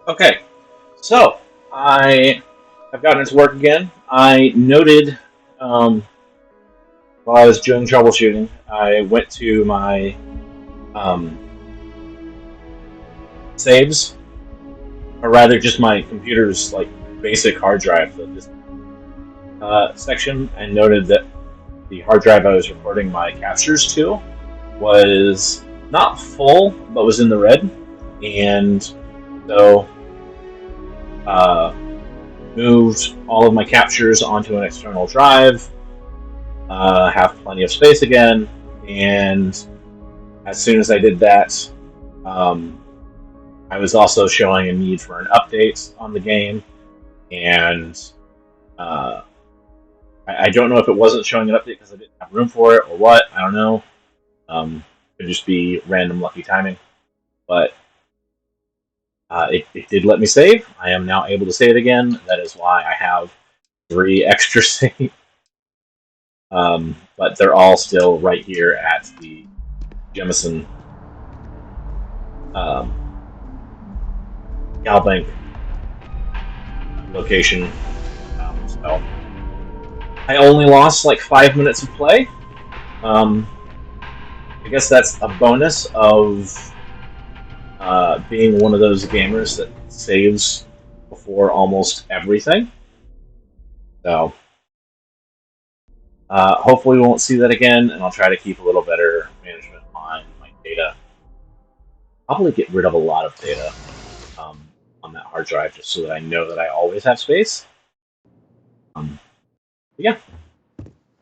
Okay, so I have gotten into work again. I noted while I was doing troubleshooting, I went to my um, saves, or rather, just my computer's like basic hard drive, this section, and noted that the hard drive I was recording my captures to was not full, but was in the red, and so uh, moved all of my captures onto an external drive. Have plenty of space again, and as soon as I did that, um, I was also showing a need for an update on the game, and uh, I don't know if it wasn't showing an update because I didn't have room for it or what. I don't know. Could just be random lucky timing, but it did let me save. I am now able to save again. That is why I have 3 extra saves. But they're all still right here at the Jemison um, Galbank location. So I only lost like 5 minutes of play. I guess that's a bonus of being one of those gamers that saves before almost everything. So hopefully we won't see that again, and I'll try to keep a little better management on my data. Probably get rid of a lot of data on that hard drive just so that I know that I always have space. Yeah. Of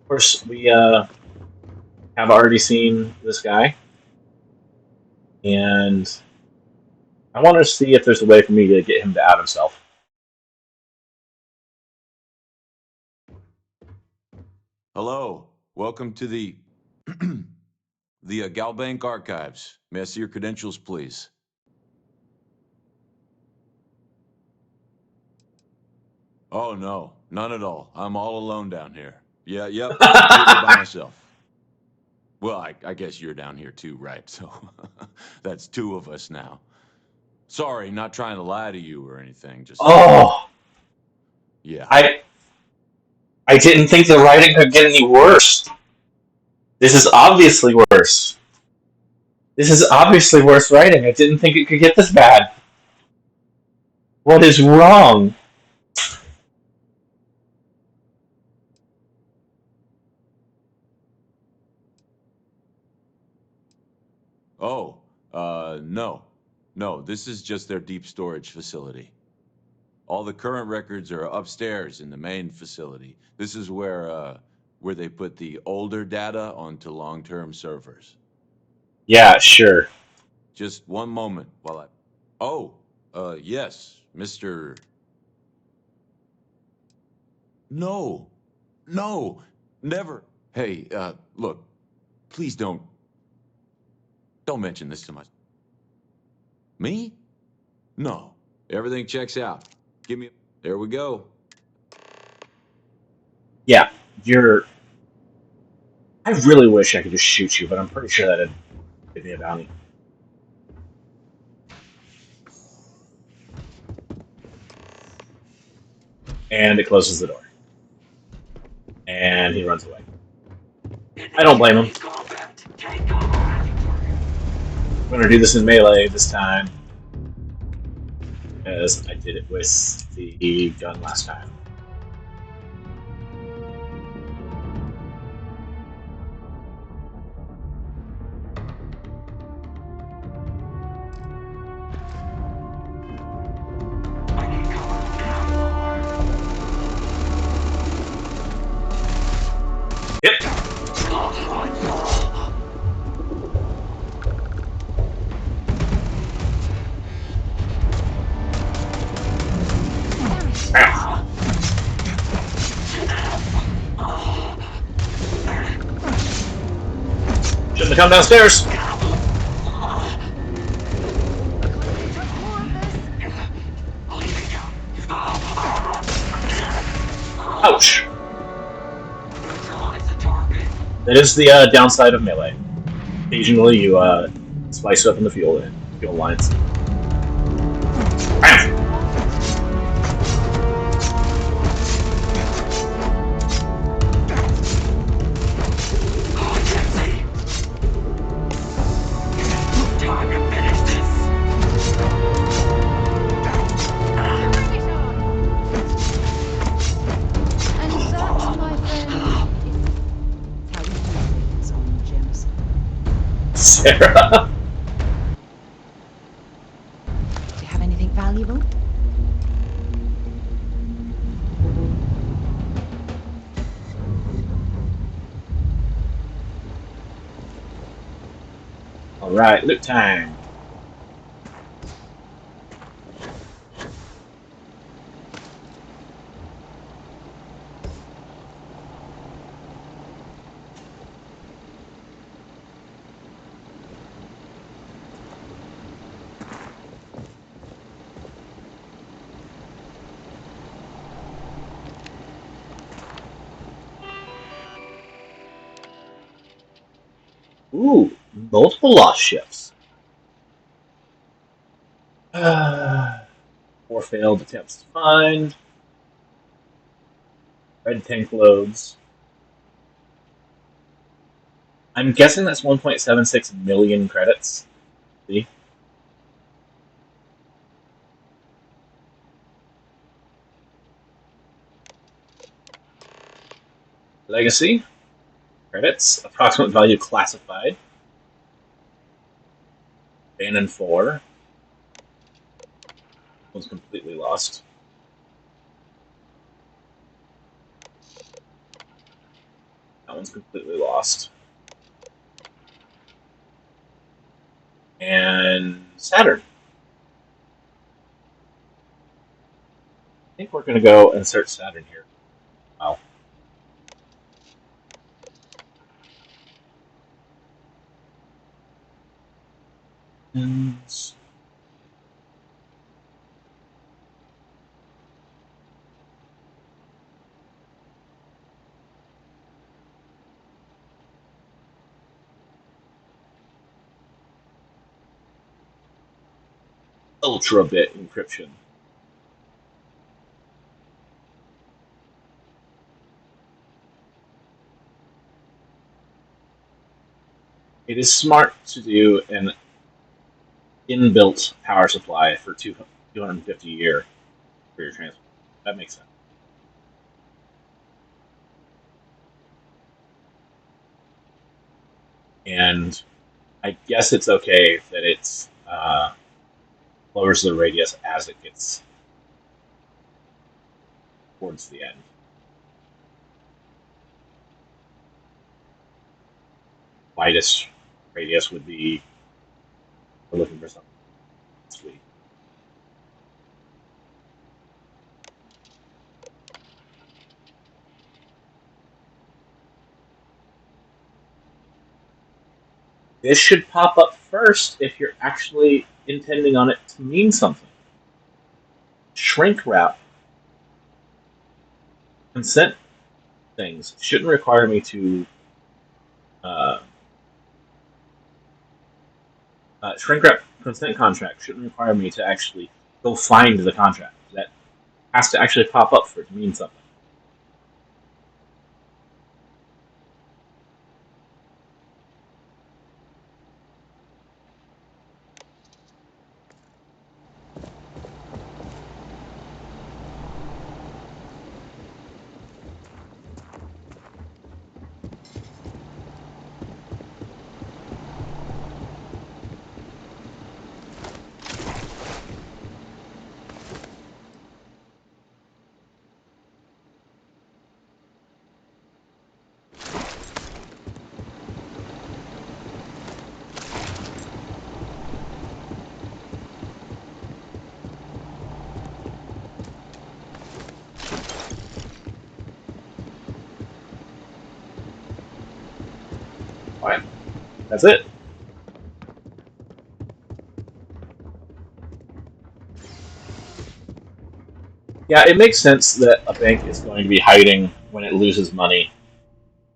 course, we have already seen this guy, and I want to see if there's a way for me to get him to out himself. Hello, welcome to the Galbank Archives. May I see your credentials, please? Oh no, none at all. I'm all alone down here. Yep, completely by myself. Well, I guess you're down here too, right? So that's 2 of us now. Sorry, not trying to lie to you or anything. Just Oh, yeah. I didn't think the writing could get any worse. This is obviously worse. This is obviously worse writing. I didn't think it could get this bad. What is wrong? Oh, no. This is just their deep storage facility. All the current records are upstairs in the main facility. This is where they put the older data onto long-term servers. Yeah, sure. Just one moment while I... Oh, yes, Mr... No, no, never. Hey, look, please don't mention this to my... Me? No, everything checks out. Give me... There we go. Yeah, you're. I really wish I could just shoot you, but I'm pretty sure that'd give me a bounty. And it closes the door. And he runs away. I don't blame him. I'm gonna do this in melee this time, as I did it with the gun last time. Yep. Ow. Shouldn't have come downstairs. Ouch. That is the downside of melee. Occasionally you slice up in the field. fuel lines. Bam! And that, my friend, is how we do things on Jemison. Sarah. Do you have anything valuable? All right, loot time. Ooh, multiple lost ships. 4 failed attempts to find. Red tank loads. I'm guessing that's 1.76 million credits. See? Legacy. Credits. Approximate value classified. Bannon 4. Was completely lost. That one's completely lost. And Saturn. I think we're going to go insert Saturn here. Wow. And ultra bit encryption. It is smart to do an inbuilt power supply for 250 a year for your transport. That makes sense. And I guess it's okay that it's lowers the radius as it gets towards the end. Widest radius would be we're looking for something sweet. This should pop up first if you're actually intending on it to mean something. Shrink wrap consent things shouldn't require me to uh, shrink wrap consent contract shouldn't require me to actually go find the contract. That has to actually pop up for it to mean something. All right, that's it. Yeah, it makes sense that a bank is going to be hiding when it loses money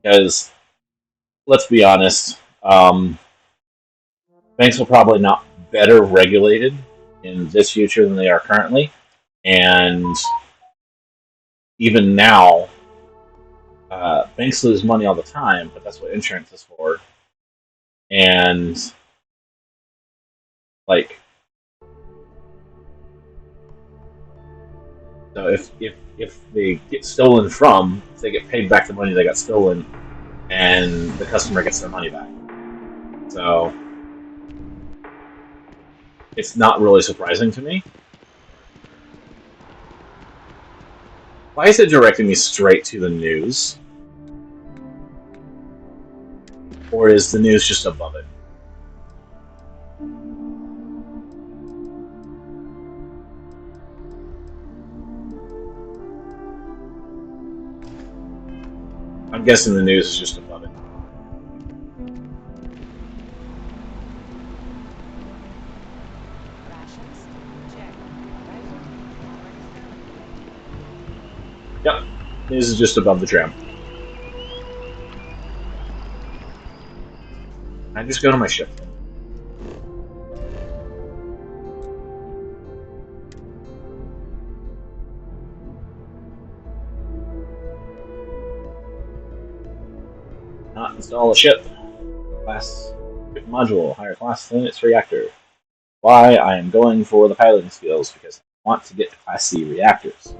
because let's be honest, banks will probably not better regulated in this future than they are currently. And even now, banks lose money all the time, but that's what insurance is for. And like, so if they get stolen from, if they get paid back the money they got stolen, and the customer gets their money back. So it's not really surprising to me. Why is it directing me straight to the news? Or is the news just above it? I'm guessing the news is just above it. Rations? Check. Vitals? Already scouted. Yep, news is just above the tram. I just go to my ship. Not install a ship. Class ship module, higher class than its reactor. Why? I am going for the piloting skills because I want to get to Class C reactors.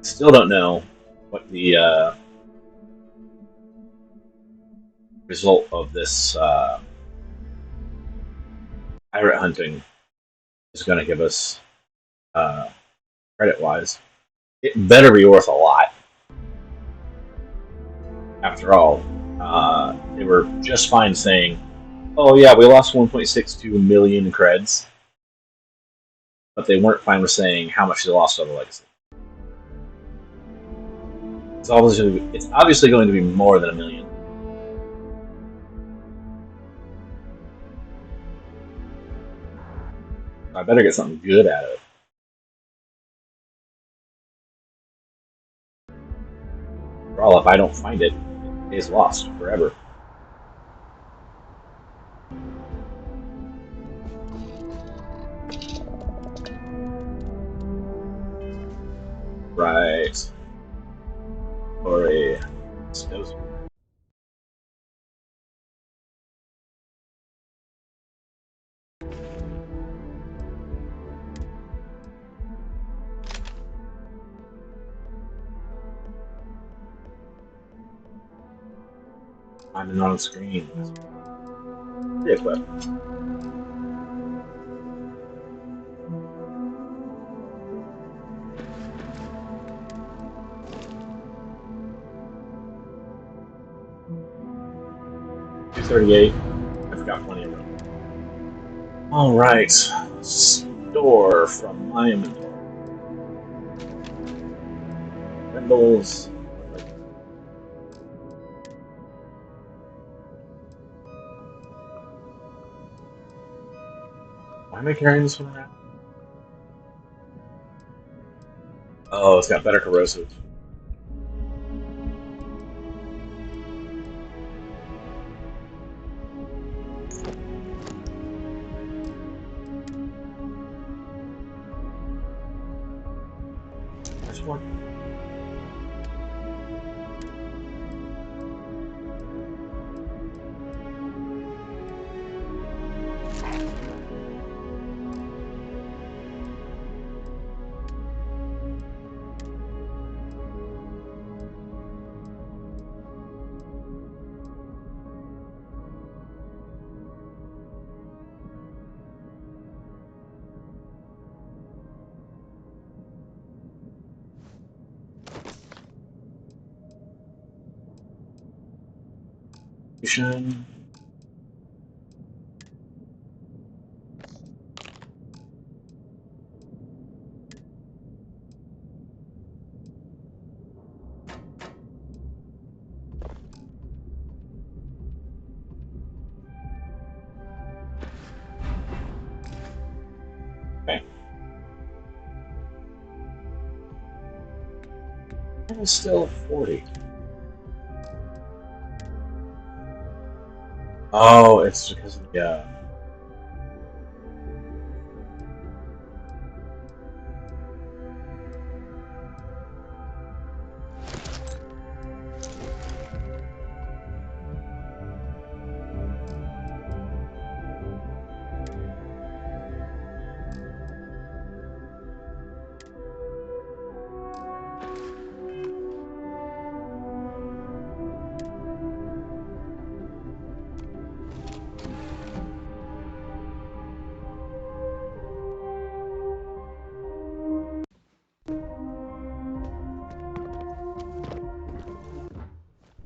Still don't know what the result of this pirate hunting is going to give us credit-wise. It better be worth a lot. After all, they were just fine saying, "Oh yeah, we lost 1.62 million creds," but they weren't fine with saying how much they lost on the legacy. It's obviously going to be more than a million. I better get something good out of it. After all, if I don't find it, it is lost forever. Right. Or a snowstorm. I'm not on screen. Pre-equip. $238. I've got plenty of room. Alright. Store from my inventory. Rendles. Why am I carrying this one around? Oh, it's got better corrosive. There's one. Okay. It was still 40. Oh, it's because of the.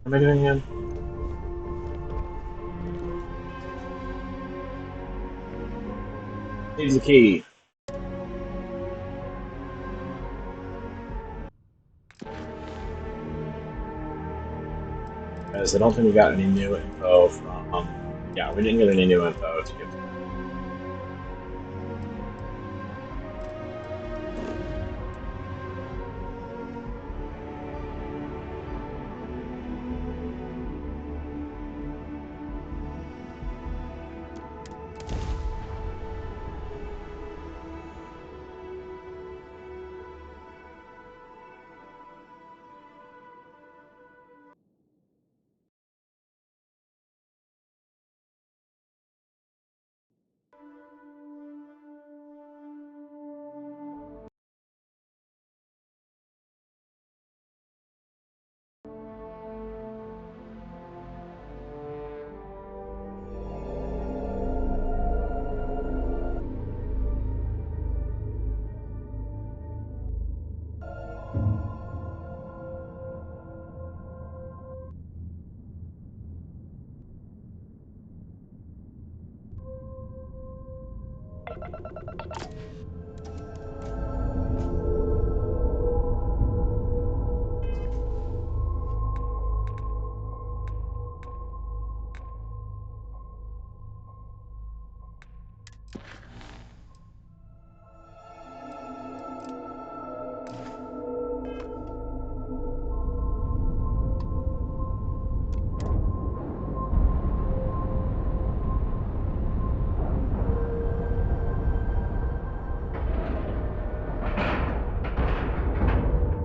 What am I doing again? Needs the key. Because I don't think we got any new info from. Yeah, we didn't get any new info to give.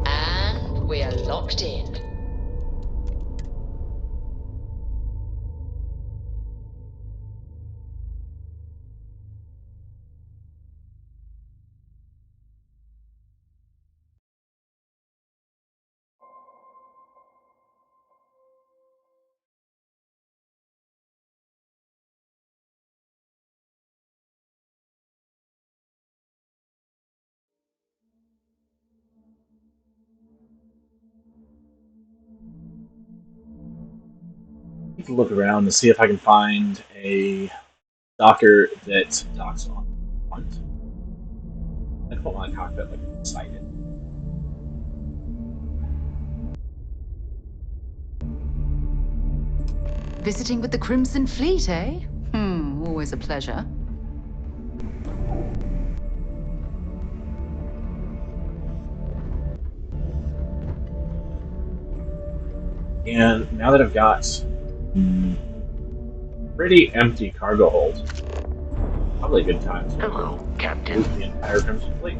And we're locked in. Need to look around to see if I can find a docker that docks on front. I don't want a cockpit like beside it. Visiting with the Crimson Fleet, eh? Always a pleasure. And now that I've got pretty empty cargo hold, probably a good time to Hello, Captain. loot the entire Crimson Fleet.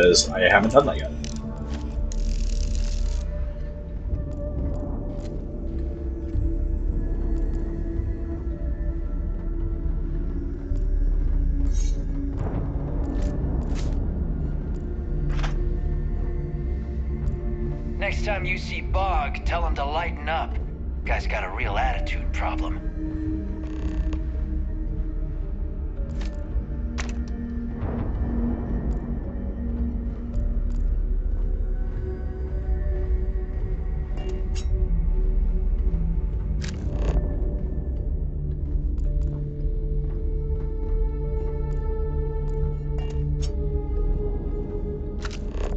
As I haven't done that yet. Next time you see Bog, tell him to lighten up. Guy's got a real attitude problem.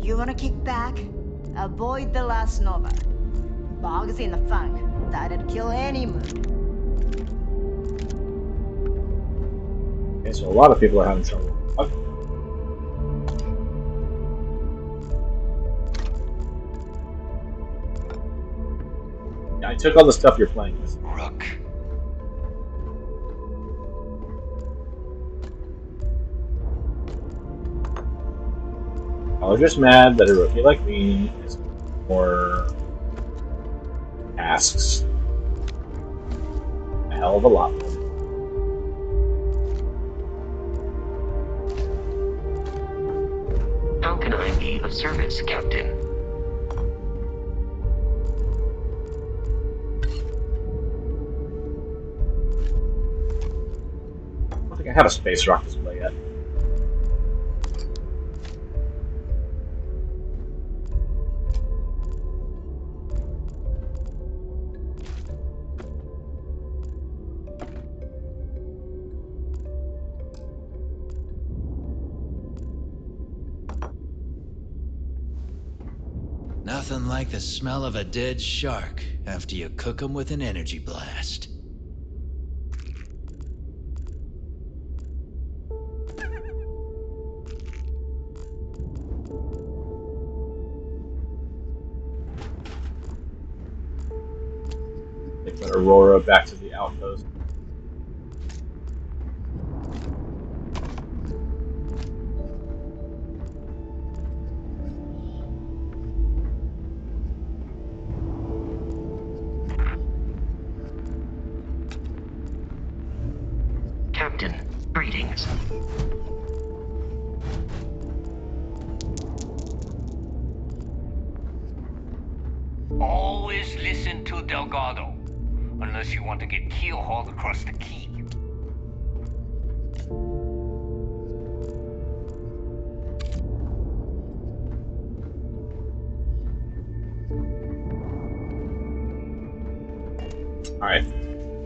You wanna kick back? Avoid the last Nova. Bog's in the funk. That'd kill any move. Okay, so a lot of people are having trouble. took all the stuff you're playing with. Rook. Y'all are just mad that a rookie like me is more tasks. A hell of a lot more. How can I be of service, Captain? I don't think I have a space rock display yet. Nothing like the smell of a dead shark after you cook 'em with an energy blast. Take that Aurora back to the outpost. Captain, greetings. Always listen to Delgado. Unless you want to get keel-hauled across the key. Alright.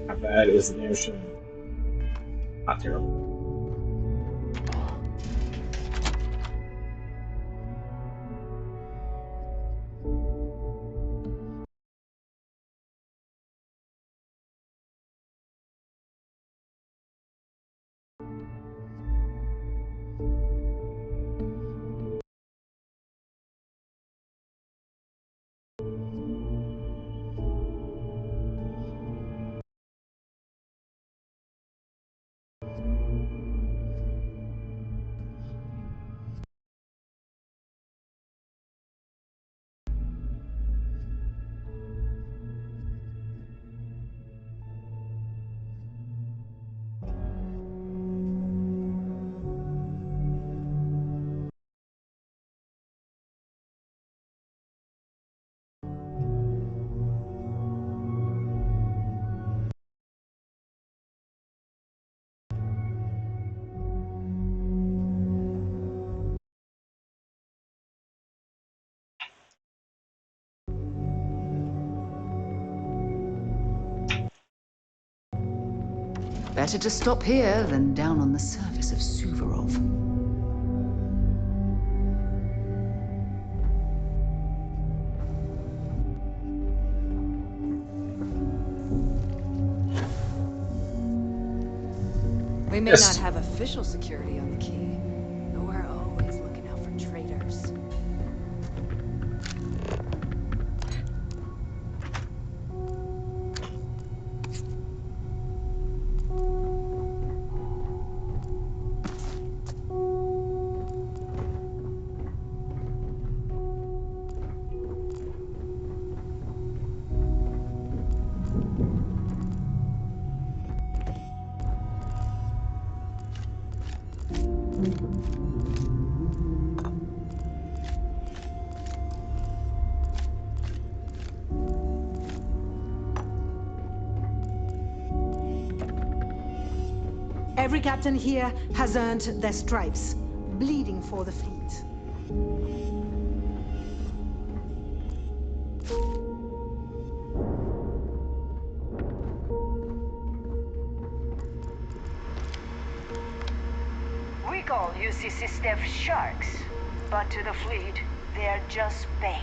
How bad is the ocean? Not terrible. Better to stop here than down on the surface of Suvorov. We may not Missed. have official security on the key, but we're always looking out for traitors. Every captain here has earned their stripes, bleeding for the fleet. We call UCC staff sharks, but to the fleet, they're just bait.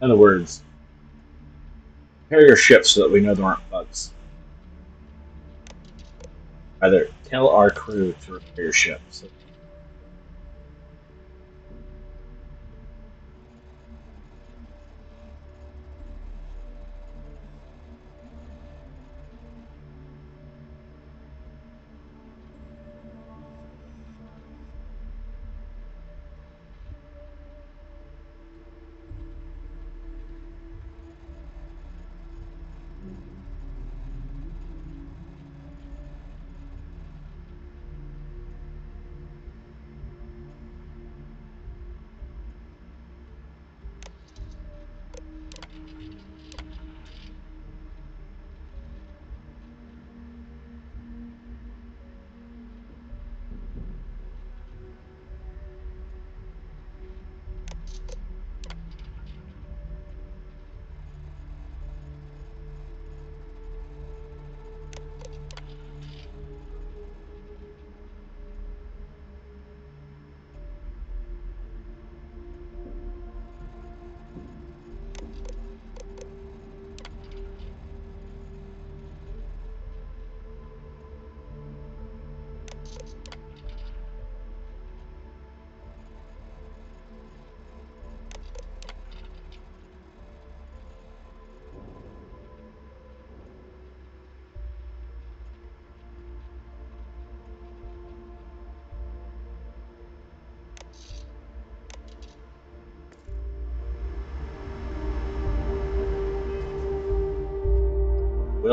In other words, repair your ship so that we know there aren't bugs. Rather, tell our crew to repair your ship. So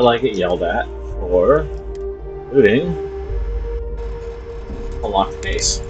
will I get yelled at for looting a locked case?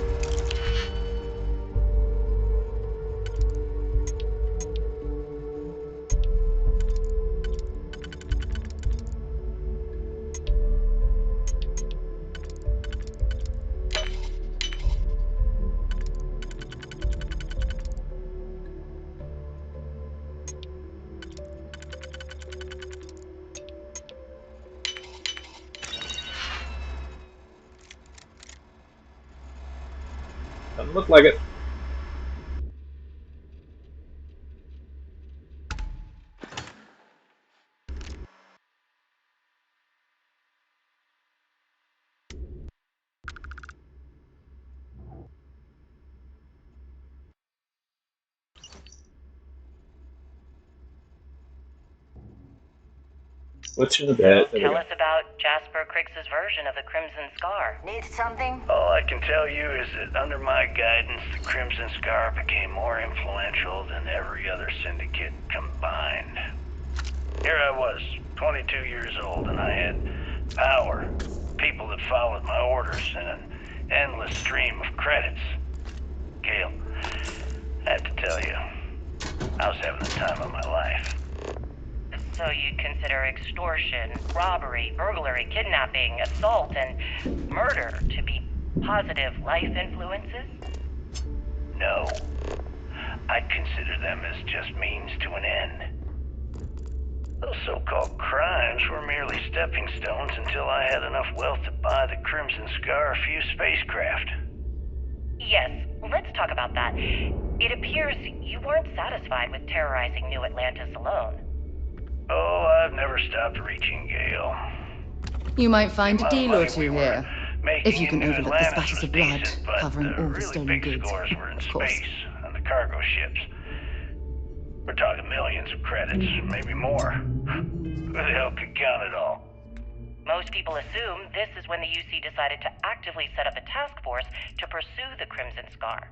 Doesn't look like it. Switching a bit. There we Tell go. us about Jasper Criggs's version of the Crimson Scar. Need something? All I can tell you is that under my guidance, the Crimson Scar became more influential than every other syndicate combined. Here I was, 22 years old, and I had power, people that followed my orders, and an endless stream of credits. Gale, I have to tell you, I was having the time of my life. So you'd consider extortion, robbery, burglary, kidnapping, assault, and murder to be positive life influences? No. I'd consider them as just means to an end. Those so-called crimes were merely stepping stones until I had enough wealth to buy the Crimson Scar a few spacecraft. Yes, let's talk about that. It appears you weren't satisfied with terrorizing New Atlantis alone. Oh, I've never stopped reaching, Gale. You might find a The amount of deal or money we two were here. making If you can in New overlook the Atlantis spatters was of blood decent, but covering all the really stolen big goods, scores were in of course. space, on the cargo ships. We're talking millions of credits, maybe more. Who the hell could count it all? Most people assume this is when the UC decided to actively set up a task force to pursue the Crimson Scar.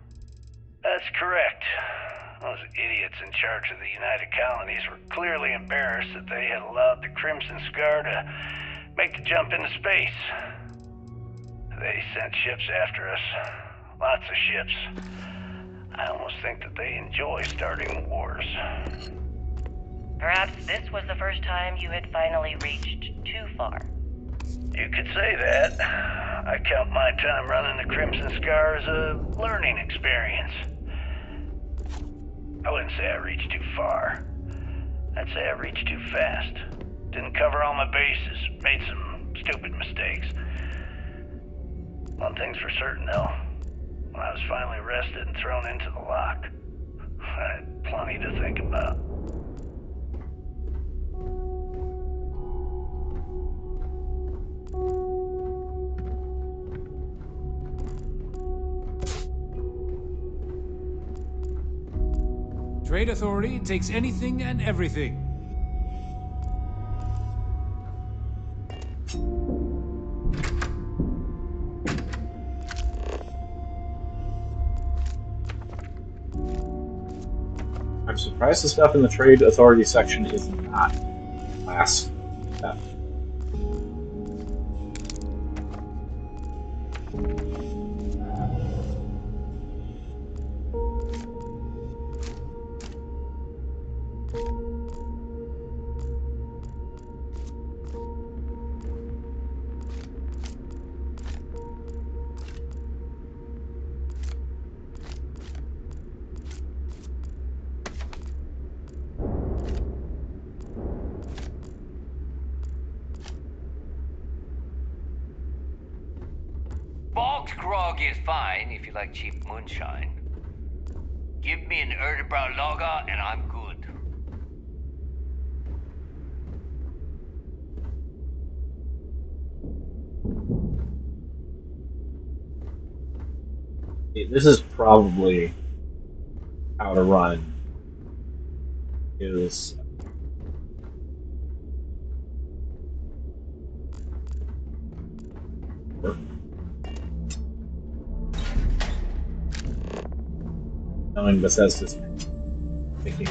That's correct. Those idiots in charge of the United Colonies were clearly embarrassed that they had allowed the Crimson Scar to make the jump into space. They sent ships after us. Lots of ships. I almost think that they enjoy starting wars. Perhaps this was the first time you had finally reached too far. You could say that. I count my time running the Crimson Scar as a learning experience. I wouldn't say I reached too far. I'd say I reached too fast. Didn't cover all my bases. Made some stupid mistakes. One thing's for certain, though. When I was finally arrested and thrown into the lock, I had plenty to think about. Trade Authority takes anything and everything. I'm surprised the stuff in the Trade Authority section is not class stuff. Box grog is fine if you like cheap moonshine. Give me an Erdebrow lager and I'm good. This is probably how to run is knowing Bethesda's thinking.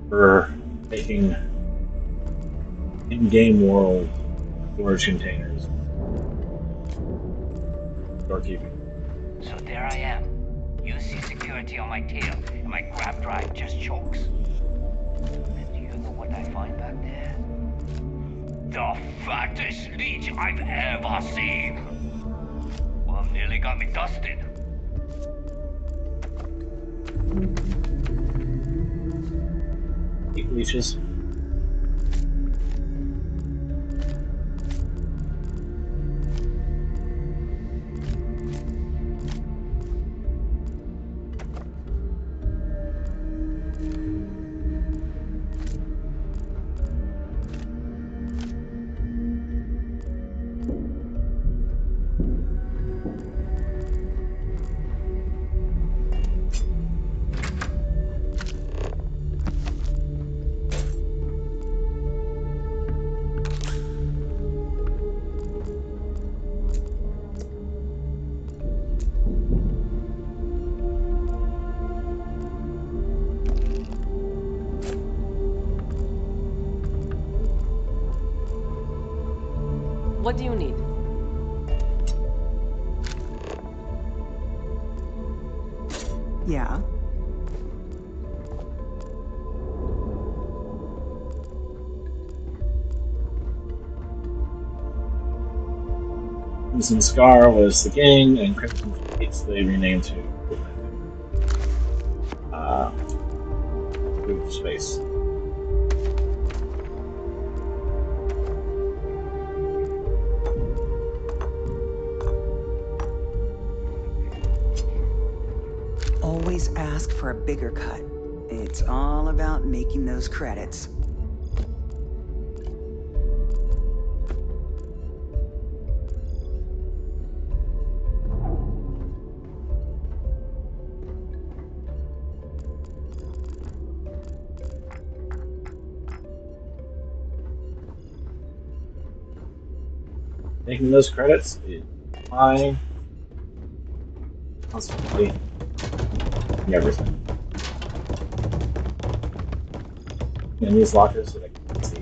For making in-game world storage containers, storekeeping. So there I am. You see security on my tail, and my grab drive just chokes. And do you know what I find back there? The fattest leech I've ever seen! Well, nearly got me dusted. Deep leeches. What do you need? Yeah. Crimson Scar was the gang, and Crimson Fates they renamed to Proof Space. Always ask for a bigger cut. It's all about making those credits. Making those credits is my constantly everything. In these lockers that I can see.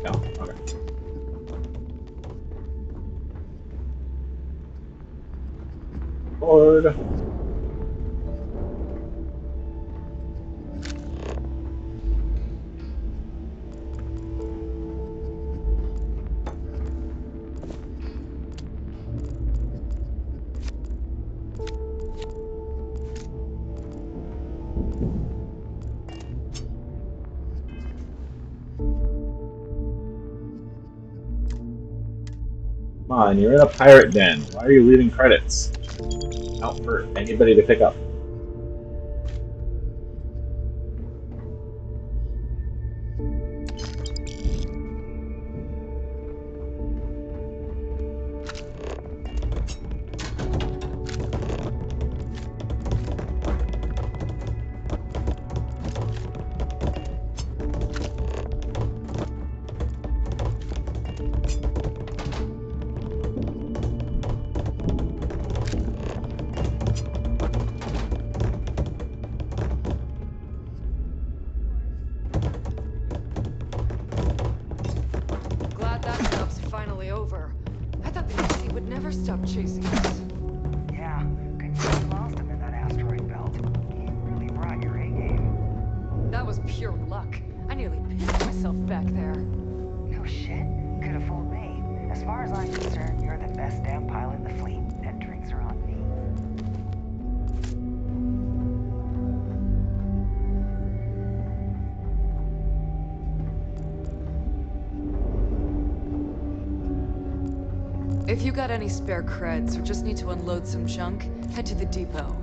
No, okay. Board. Come on, you're in a pirate den. Why are you leaving credits out for anybody to pick up? never stop chasing us. Yeah, good thing you lost him in that asteroid belt. You really brought your A game. That was pure luck. I nearly pissed myself back there. No shit. Could have fooled me. As far as I'm concerned, you're the best damn pilot in the fleet, and drinks are on me. If you got any spare creds or just need to unload some junk, head to the depot.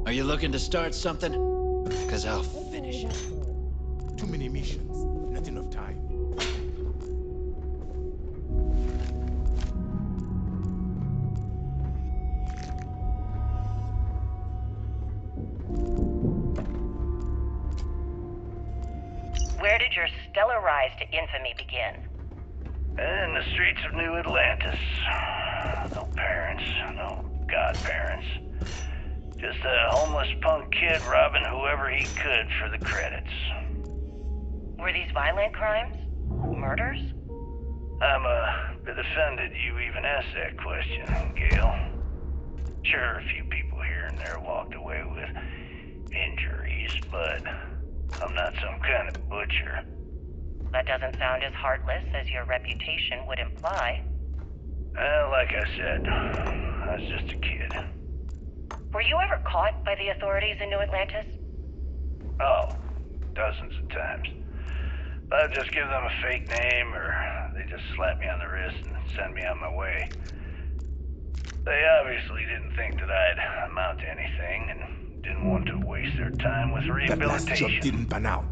Are you looking to start something? Because I'll finish it. Too many missions, not enough time. Where did your stellar rise to infamy begin? In the streets of New Atlantis. No parents, no godparents. Just a homeless punk kid robbing whoever he could for the credits. Were these violent crimes? Murders? I'm a bit offended you even asked that question, Gail. Sure, a few people here and there walked away with injuries, but I'm not some kind of butcher. That doesn't sound as heartless as your reputation would imply. Well, like I said, I was just a kid. Were you ever caught by the authorities in New Atlantis? Oh, dozens of times. But I'd just give them a fake name, or they just slap me on the wrist and send me on my way. They obviously didn't think that I'd amount to anything, and didn't want to waste their time with That last job rehabilitation. didn't pan out.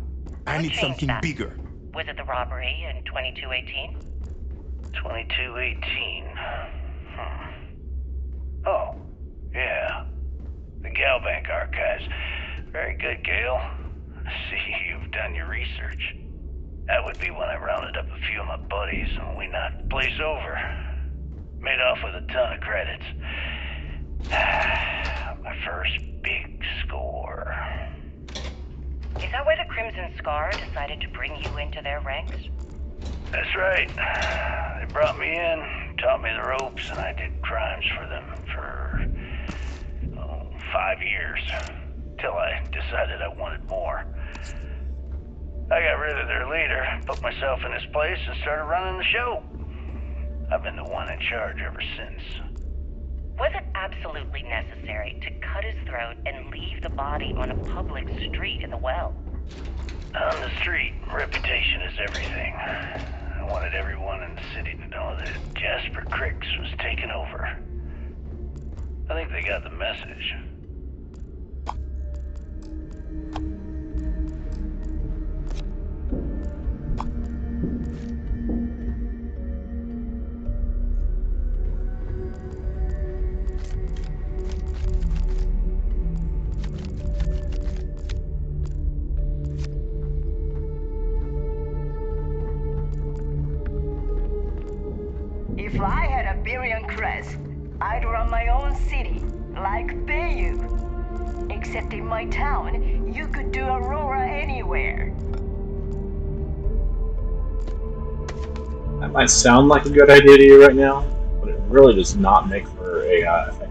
I need something that? bigger. Was it the robbery in 2218? 2218. Oh, yeah. The Galbank archives. Very good, Gail. I see you've done your research. That would be when I rounded up a few of my buddies and we knocked the place over. Made off with a ton of credits. My first big score. Is that why the Crimson Scar decided to bring you into their ranks? That's right. They brought me in, taught me the ropes, and I did crimes for them for 5 years. Till I decided I wanted more. I got rid of their leader, put myself in his place, and started running the show. I've been the one in charge ever since. Was it absolutely necessary to cut his throat and leave the body on a public street in the well? On the street, reputation is everything. I wanted everyone in the city to know that Jasper Cricks was taking over. I think they got the message. If I had a billion crest, I'd run my own city, like Bayou. Except in my town, you could do Aurora anywhere. That might sound like a good idea to you right now, but it really does not make for a effective.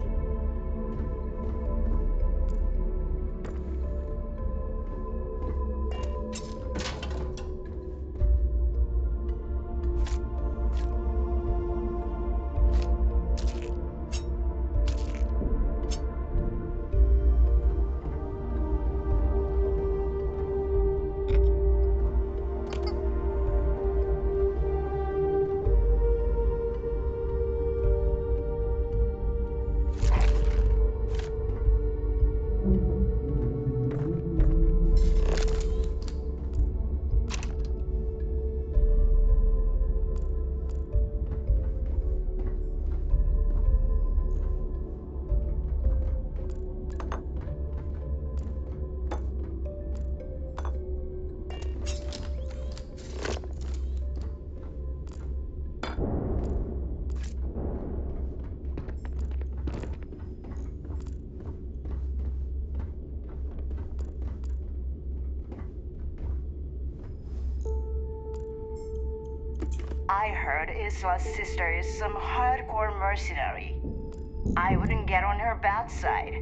I heard Isla's sister is some hardcore mercenary. I wouldn't get on her bad side.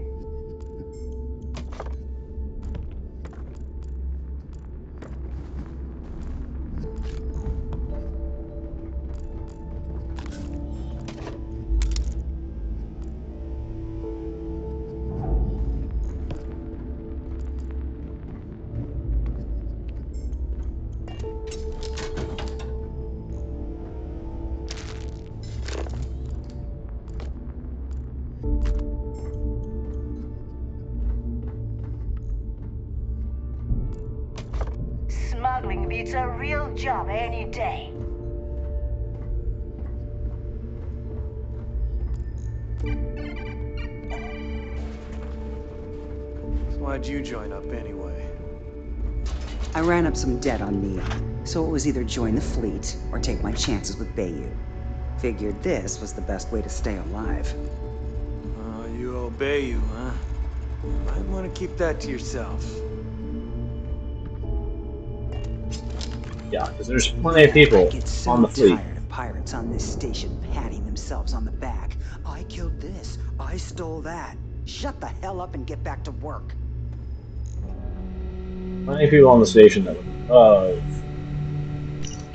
Smuggling beats a real job any day. So why'd you join up anyway? I ran up some debt on Neil, so it was either join the fleet or take my chances with Bayou. Figured this was the best way to stay alive. You obey you, huh? You might want to keep that to yourself. Yeah, because there's plenty of people I get so on the fleet. tired of pirates on this station patting themselves on the back. I killed this. I stole that. Shut the hell up and get back to work. Plenty of people on the station that would love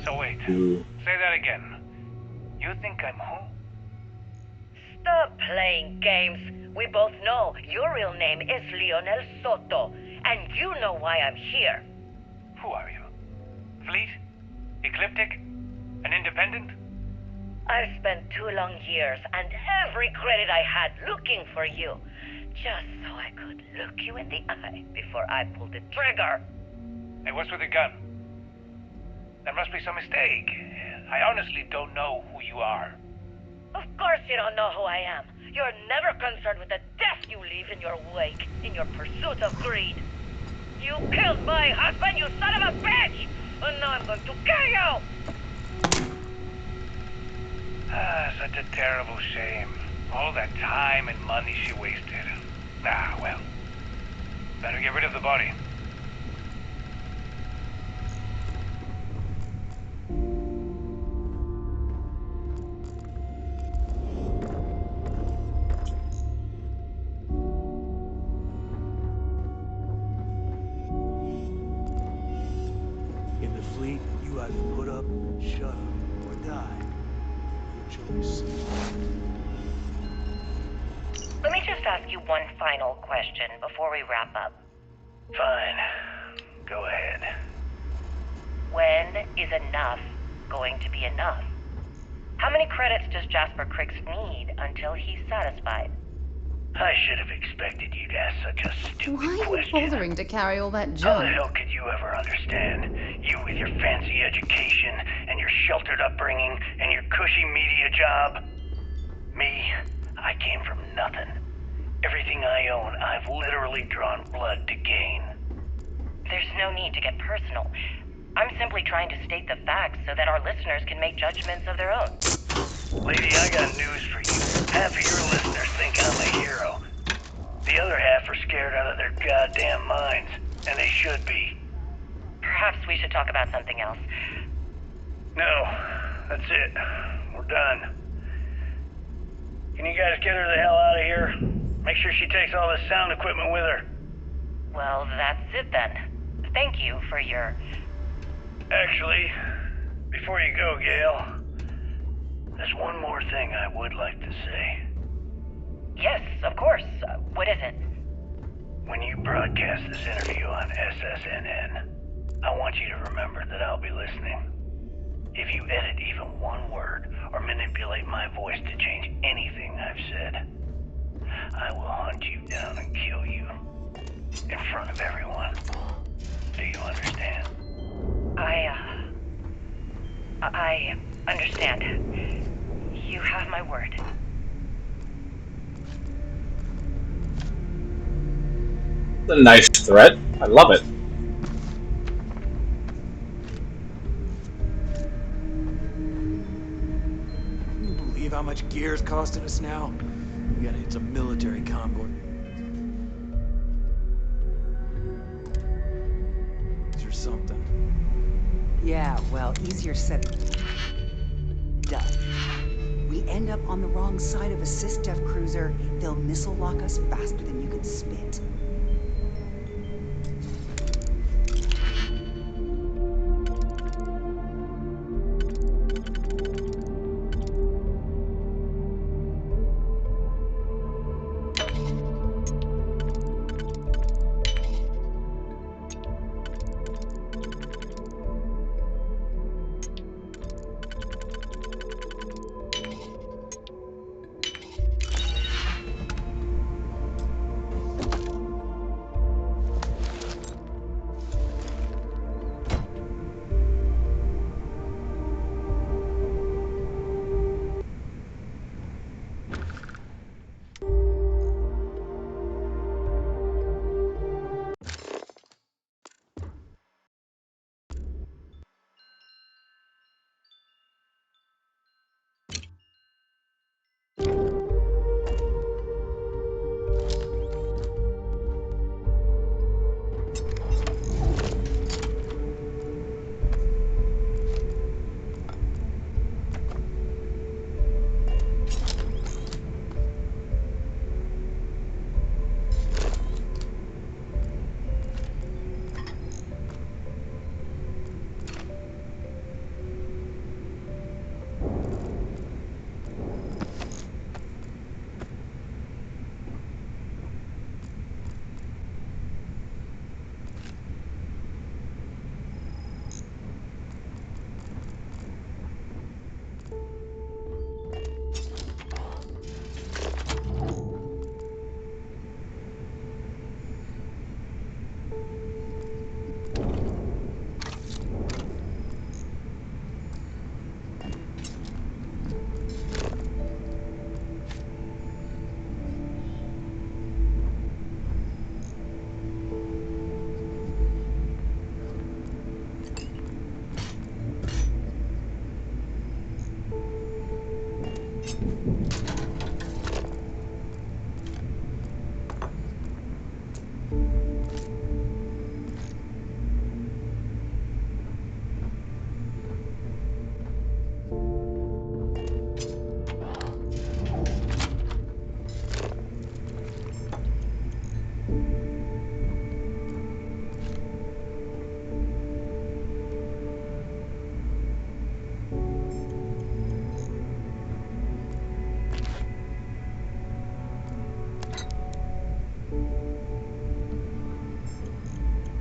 So wait, to. say that again. You think I'm who? Stop playing games. We both know your real name is Leonel Soto, and you know why I'm here. Who are you? Fleet? Ecliptic? An independent? I've spent 2 long years and every credit I had looking for you, just so I could look you in the eye before I pulled the trigger. Hey, what's with the gun? There must be some mistake. I honestly don't know who you are. Of course you don't know who I am. You're never concerned with the death you leave in your wake, in your pursuit of greed. You killed my husband, you son of a bitch! And now I'm going to kill you! Such a terrible shame. All that time and money she wasted. Ah, well. Better get rid of the body. In the fleet, you either put up, shut up, or die. Your choice. Let me just ask you one final question before we wrap up. Fine. Go ahead. When is enough going to be enough? How many credits does Jasper Criggs need until he's satisfied? I should have expected you'd ask such a stupid Why are you question. bothering to carry all that How the junk? hell could you ever understand? You with your fancy education and your sheltered upbringing and your cushy media job. Me, I came from nothing. Everything I own, I've literally drawn blood to gain. There's no need to get personal. I'm simply trying to state the facts so that our listeners can make judgments of their own. Lady, I got news for you. Half of your listeners think I'm a hero. The other half are scared out of their goddamn minds, and they should be. Perhaps we should talk about something else. No, that's it. We're done. Can you guys get her the hell out of here? Make sure she takes all this sound equipment with her. Well, that's it then. Thank you for your... Actually, before you go, Gail, there's one more thing I would like to say. Yes, of course. What is it? When you broadcast this interview on SSNN, I want you to remember that I'll be listening. If you edit even one word or manipulate my voice to change anything I've said, I will hunt you down and kill you. In front of everyone. Do you understand? I understand. You have my word. It's a nice threat. I love it. Can you believe how much gear is costing us now? We gotta hit some military convoy. Or something. Yeah, well, easier said. we end up on the wrong side of a SysDef cruiser, they'll missile lock us faster than you can spit.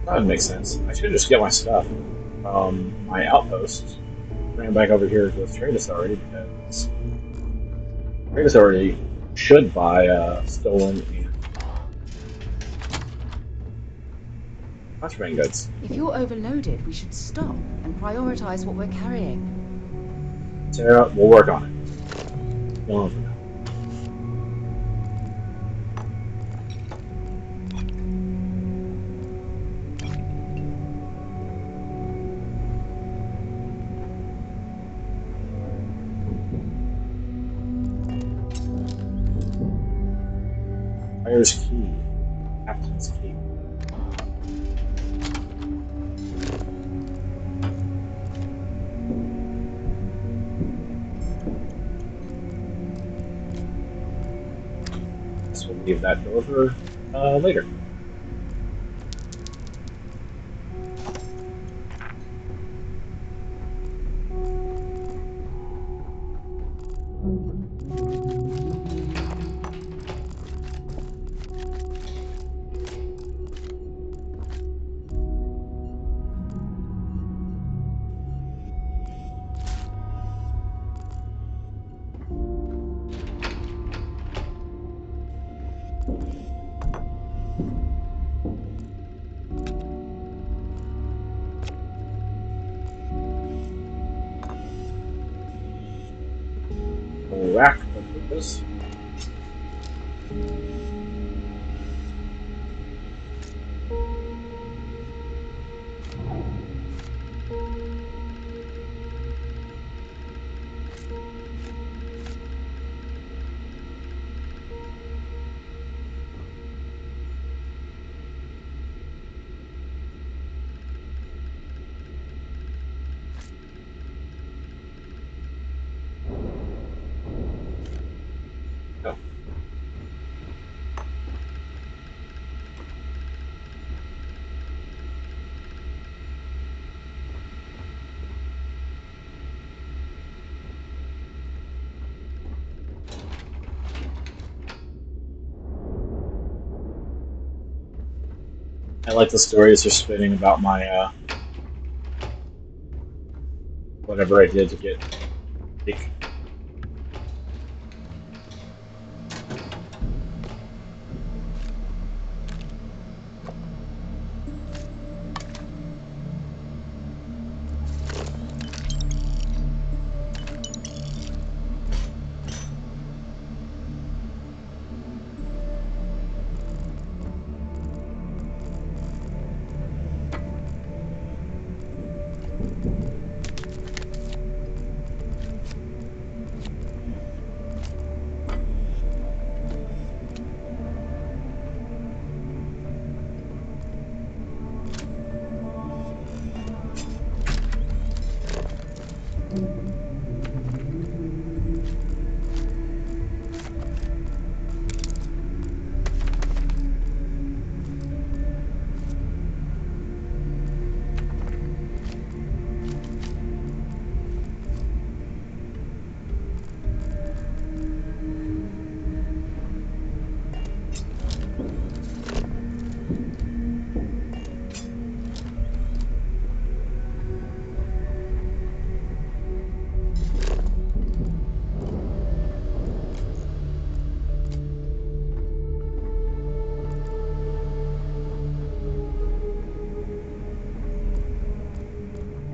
That would make sense. I should just get my stuff. My outpost. Ran back over here to the trade authority because trade authority should buy stolen and contraband goods. If you're overloaded, we should stop and prioritize what we're carrying. Sarah, we'll work on it. Go on for now. Fire's key. Captain's key. Guess we'll leave that door for later. Rack of purpose. I like the stories they're spinning about my whatever I did to get.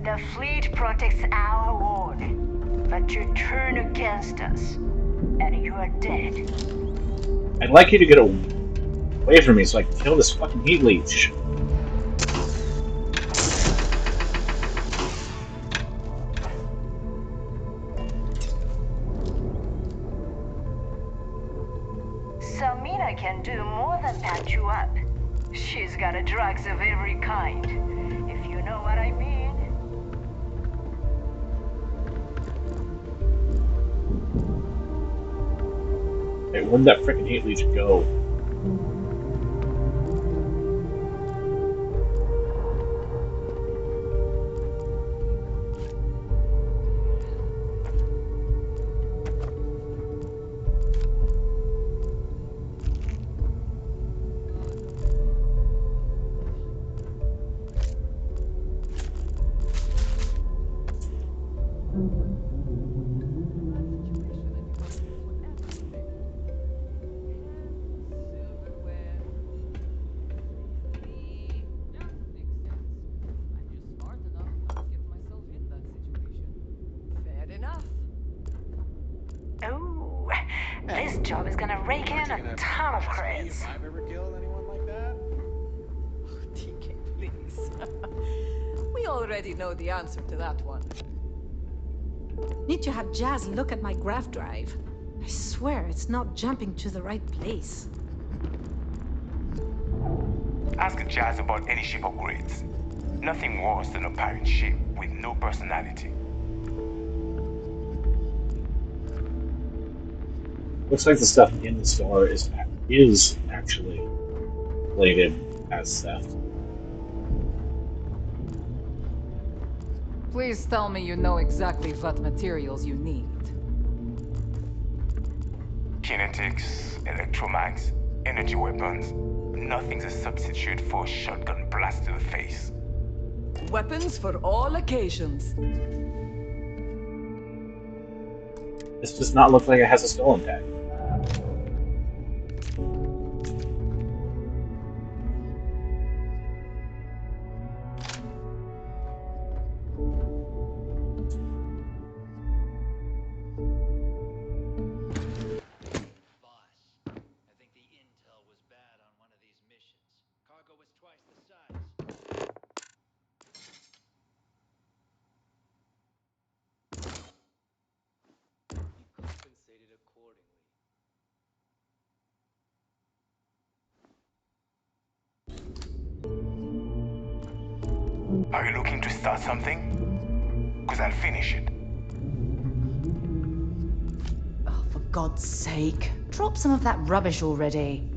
The fleet protects our world, but you turn against us, and you are dead. I'd like you to get away from me so I can kill this fucking heat leech. Samina can do more than patch you up. She's got a drugs of every kind, if you know what I mean. Hey, where'd that freaking heat leech go? Fair enough. Ooh, this job is gonna rake in a ton of credits. I've ever killed anyone like that? TK, please. We already know the answer to that one. Need to have Jazz look at my graph drive. I swear it's not jumping to the right place. Ask Jazz about any ship upgrades. Nothing worse than a pirate ship with no personality. Looks like the stuff in the store is actually labeled as theft. Please tell me you know exactly what materials you need. Kinetics, electromags, energy weapons. Nothing's a substitute for a shotgun blast to the face. Weapons for all occasions. This does not look like it has a stolen tag. Are you looking to start something? Because I'll finish it. Oh, for God's sake. Drop some of that rubbish already.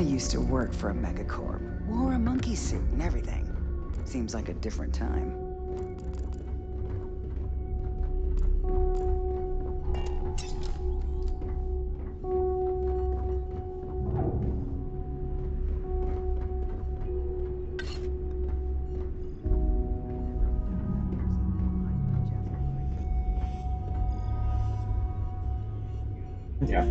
I used to work for a megacorp. Wore a monkey suit and everything. Seems like a different time. Yeah.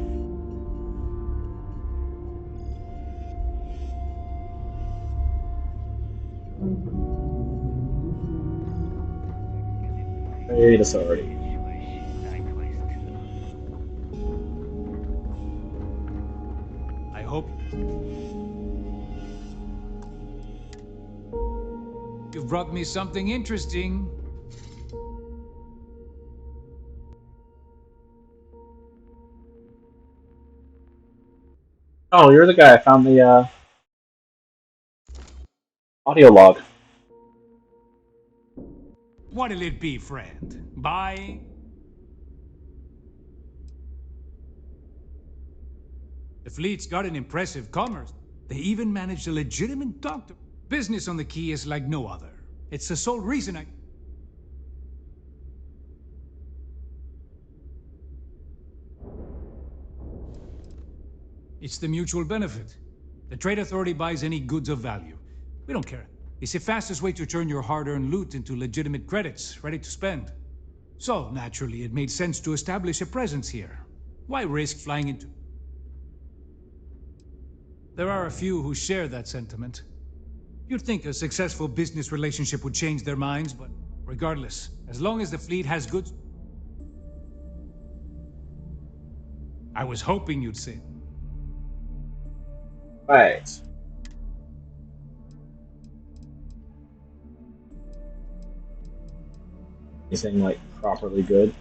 Trade authority. I hope you've brought me something interesting. Oh, you're the guy I found the audio log. What'll it be, friend? Buy? The fleet's got an impressive commerce. They even managed a legitimate doctor. Business on the Key is like no other. It's the sole reason I... It's the mutual benefit. The trade authority buys any goods of value. We don't care. It's the fastest way to turn your hard-earned loot into legitimate credits, ready to spend. So, naturally, it made sense to establish a presence here. Why risk flying into... There are a few who share that sentiment. You'd think a successful business relationship would change their minds, but regardless, as long as the fleet has goods... I was hoping you'd say... Right. Anything like properly good?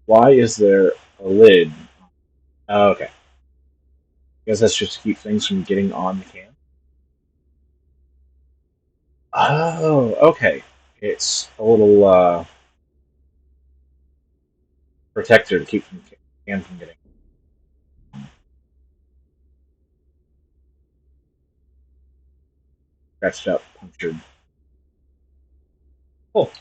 Why is there a lid? Oh, okay. I guess that's just to keep things from getting on the can. Oh, okay. It's a little protector to keep the can from getting scratched up, punctured. Cool.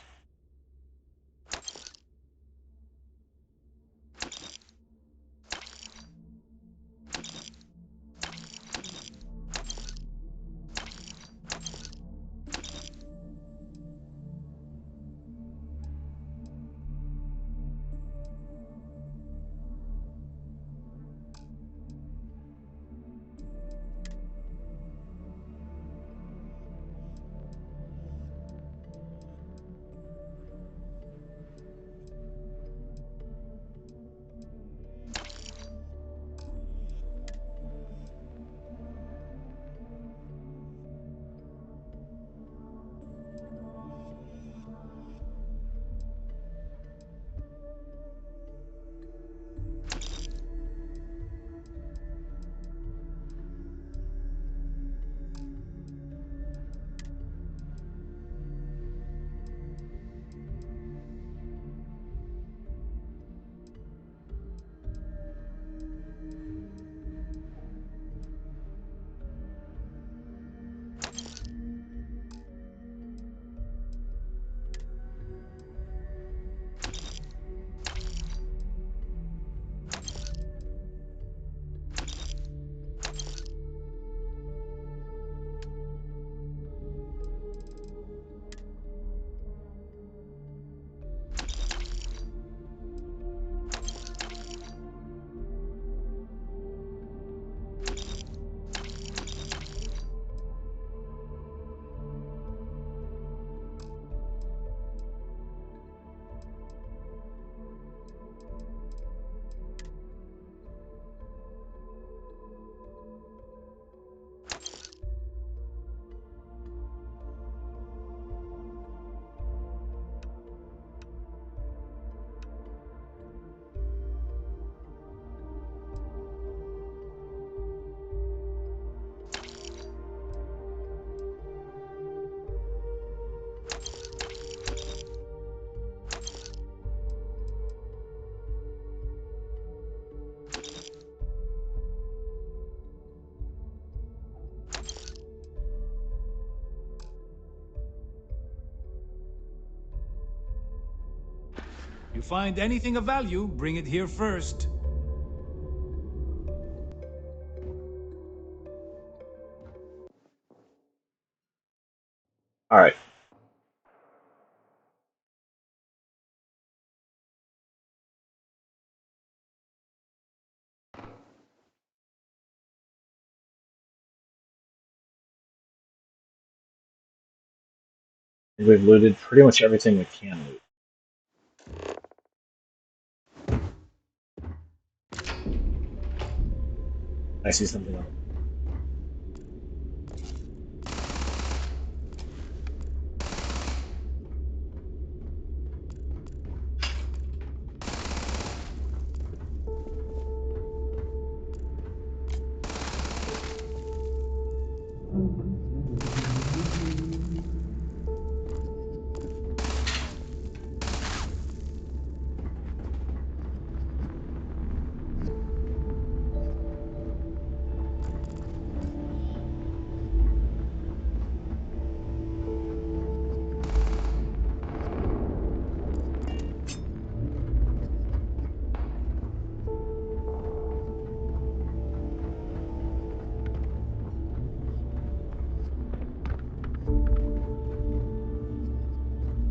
You find anything of value, bring it here first. All right. We've looted pretty much everything we can loot. I see something on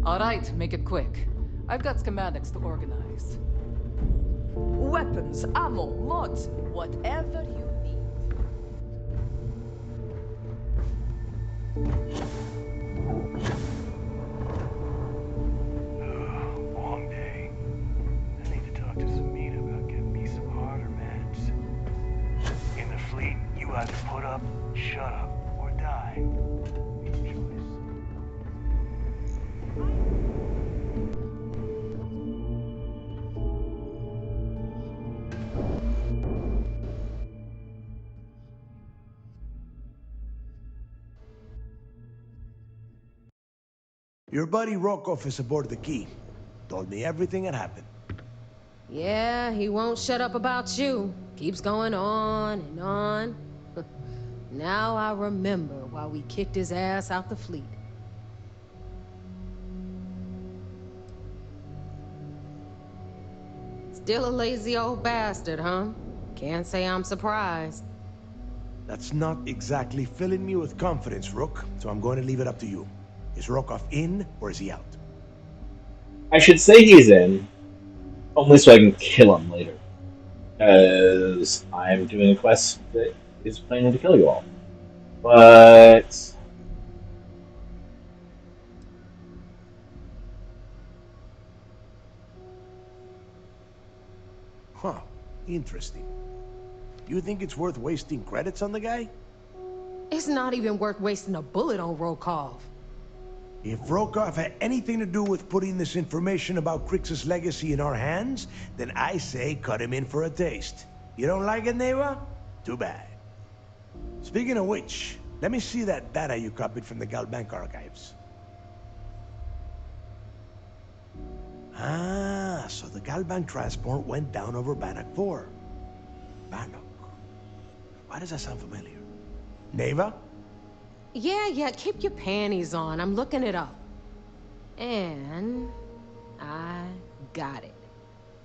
All right, make it quick. I've got schematics to organize. Weapons, ammo, mods, whatever you need. Long day. I need to talk to Samita about getting me some harder meds. In the fleet, you either put up, shut up, or die. Your choice. Your buddy Rokov is aboard the Key. Told me everything that happened. Yeah, he won't shut up about you. Keeps going on and on. Now I remember why we kicked his ass out the fleet. Still a lazy old bastard, huh? Can't say I'm surprised. That's not exactly filling me with confidence, Rook, so I'm going to leave it up to you. Is Rokov in, or is he out? I should say he's in, only so I can kill him later. Because I'm doing a quest that is planning to kill you all. But Huh. Interesting. You think it's worth wasting credits on the guy? It's not even worth wasting a bullet on Rokov. If Rokov had anything to do with putting this information about Crix's legacy in our hands, then I say cut him in for a taste. You don't like it, Neva? Too bad. Speaking of which, let me see that data you copied from the Galbank archives. Ah, so the Galbank transport went down over Bannock 4. Bannock. Why does that sound familiar? Neva? Yeah, keep your panties on. I'm looking it up. And I got it.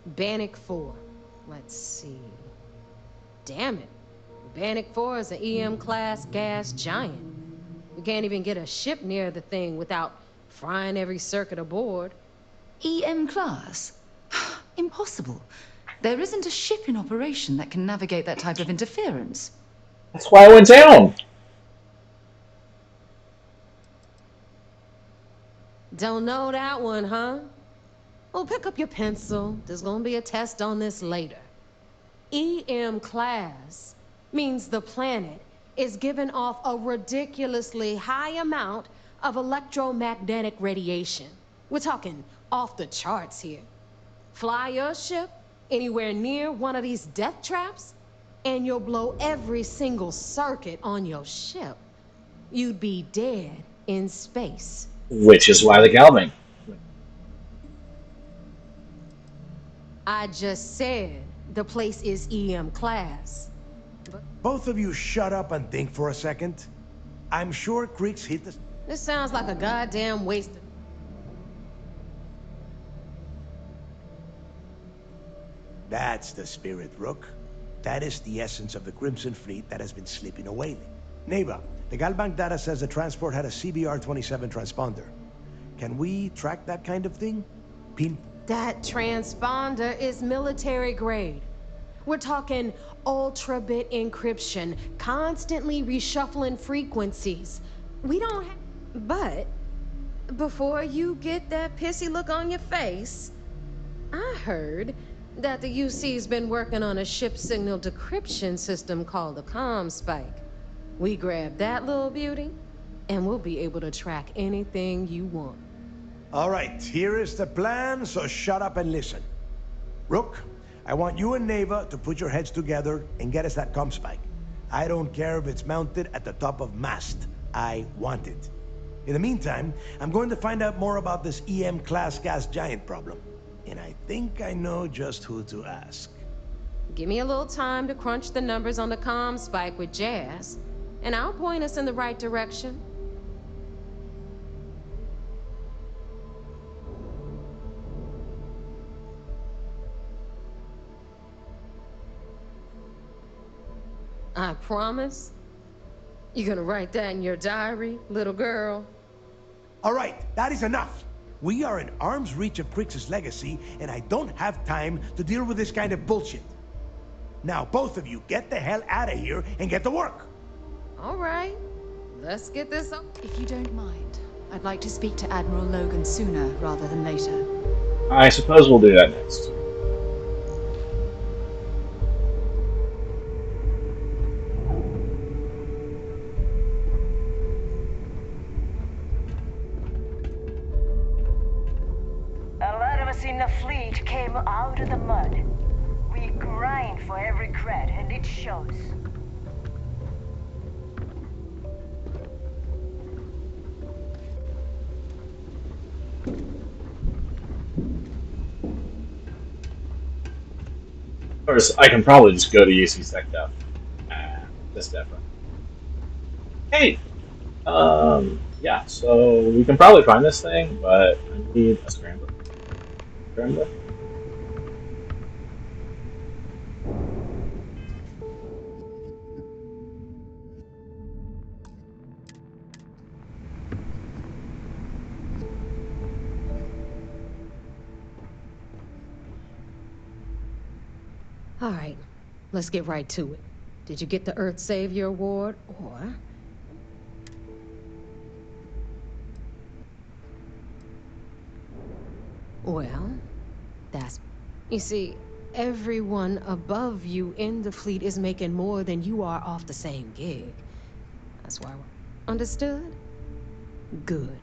Bannock 4. Let's see. Damn it. Bannock 4 is an EM-class gas giant. We can't even get a ship near the thing without frying every circuit aboard. EM class? Impossible. There isn't a ship in operation that can navigate that type of interference. that's why I went down. Don't know that one, huh? Well, pick up your pencil. There's gonna be a test on this later. EM class means the planet is giving off a ridiculously high amount of electromagnetic radiation. We're talking off the charts here. Fly your ship anywhere near one of these death traps, and you'll blow every single circuit on your ship. You'd be dead in space. Which is why the Galving. I just said the place is EM class. Both of you shut up and think for a second. I'm sure Crix hit the... This sounds like a goddamn waste of... That's the spirit, Rook. That is the essence of the Crimson Fleet that has been slipping away. Neva, the Galbank data says the transport had a CBR-27 transponder. Can we track that kind of thing? That transponder is military grade. We're talking ultra-bit encryption, constantly reshuffling frequencies. We don't have... But, before you get that pissy look on your face, I heard that the UC's been working on a ship signal decryption system called the ComSpike. We grab that little beauty, and we'll be able to track anything you want. All right, here is the plan, so shut up and listen. Rook, I want you and Neva to put your heads together and get us that ComSpike. I don't care if it's mounted at the top of mast. I want it. In the meantime, I'm going to find out more about this EM-class gas giant problem. And I think I know just who to ask. Give me a little time to crunch the numbers on the ComSpike with Jazz, and I'll point us in the right direction. I promise. You gonna write that in your diary, little girl? All right, that is enough. We are in arm's reach of Crix's legacy, and I don't have time to deal with this kind of bullshit. Now, both of you, get the hell out of here and get to work. All right, let's get this up. If you don't mind, I'd like to speak to Admiral Logan sooner rather than later. I suppose we'll do that next. A lot of us in the fleet came out of the mud. We grind for every cred, and it shows. course, I can probably just go to UC SecDef. This Defra. Hey! Yeah, so we can probably find this thing, but I need a scrambler. Scrambler? All right, let's get right to it. Did you get the Earth Savior Award, or... Well, that's... You see, everyone above you in the fleet is making more than you are off the same gig. That's why we're... Understood? Good.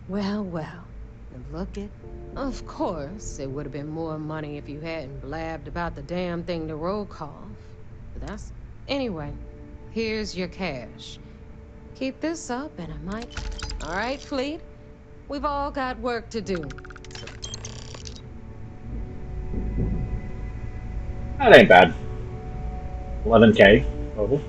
Well, well. Look it. Of course, it would have been more money if you hadn't blabbed about the damn thing to roll call. But that's... Anyway, here's your cash. Keep this up and I might... All right, fleet? We've all got work to do. That ain't bad. 11K total.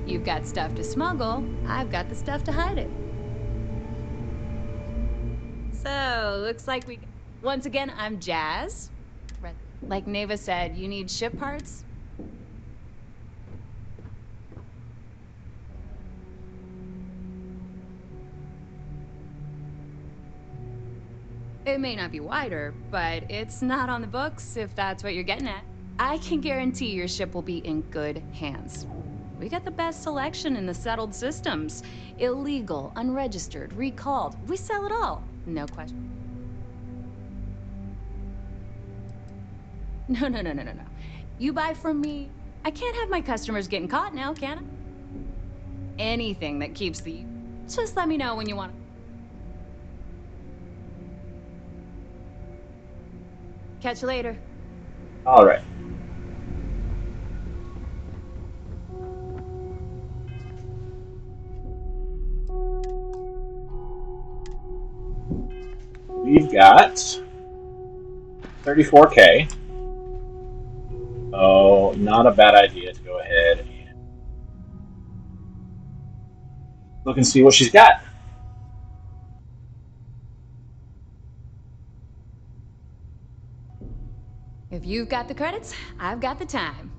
You've got stuff to smuggle. I've got the stuff to hide it. So, looks like we... Once again, I'm Jazz. Like Neva said, you need ship parts? It may not be wider, but it's not on the books, if that's what you're getting at. I can guarantee your ship will be in good hands. We got the best selection in the settled systems. Illegal, unregistered, recalled. We sell it all. No question. No. You buy from me. I can't have my customers getting caught now, can I? Anything that keeps the... Just let me know when you want. Catch you later. All right. We've got 34K. Oh, not a bad idea to go ahead and look and see what she's got. If you've got the credits, I've got the time.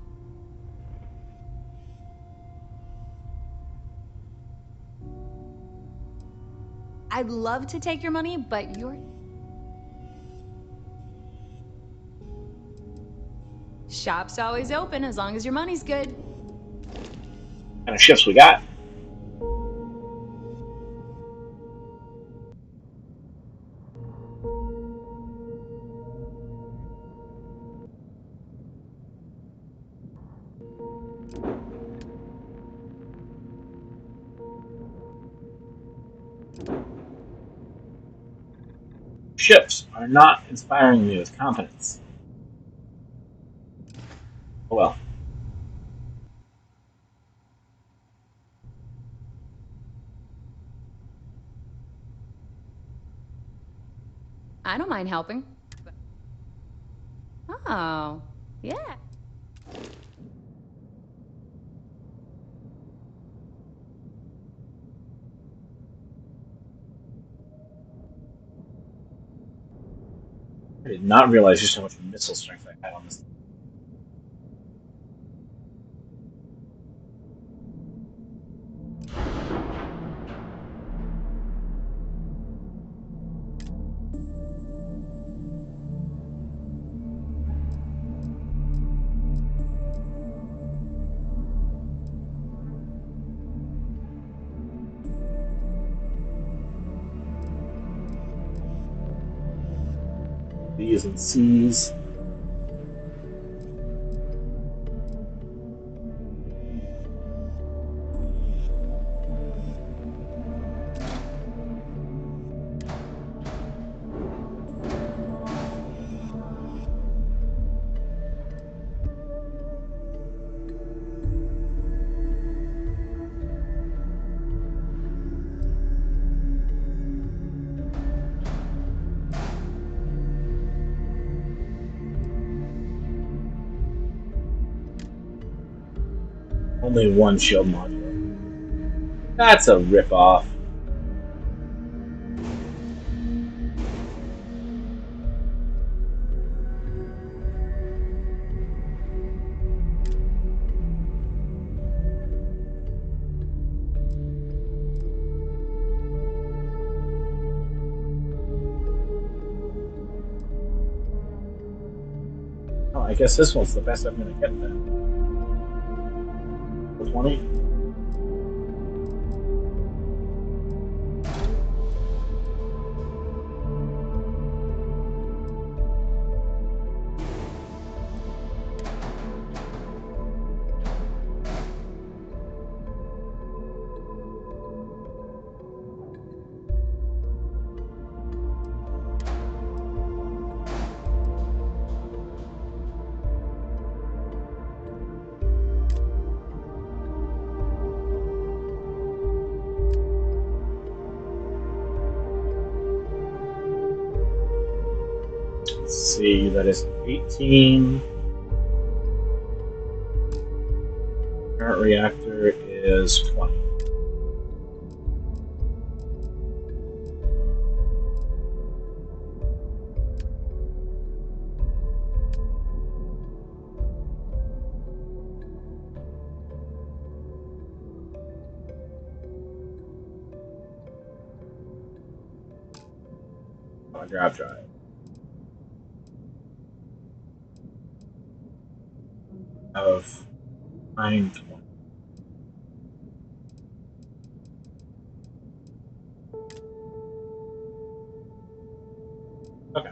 I'd love to take your money, but you're... Shop's always open as long as your money's good. What kind of ships we got? Ships are not inspiring me with confidence. Oh well. I don't mind helping. Oh, yeah. I did not realize just how much missile strength I had on this. B's and C's. Only one shield module. That's a ripoff. Oh, I guess this one's the best I'm gonna get then. 420? Let's see, that is 18. Current reactor is 20. My grab drive. Of 920. Okay.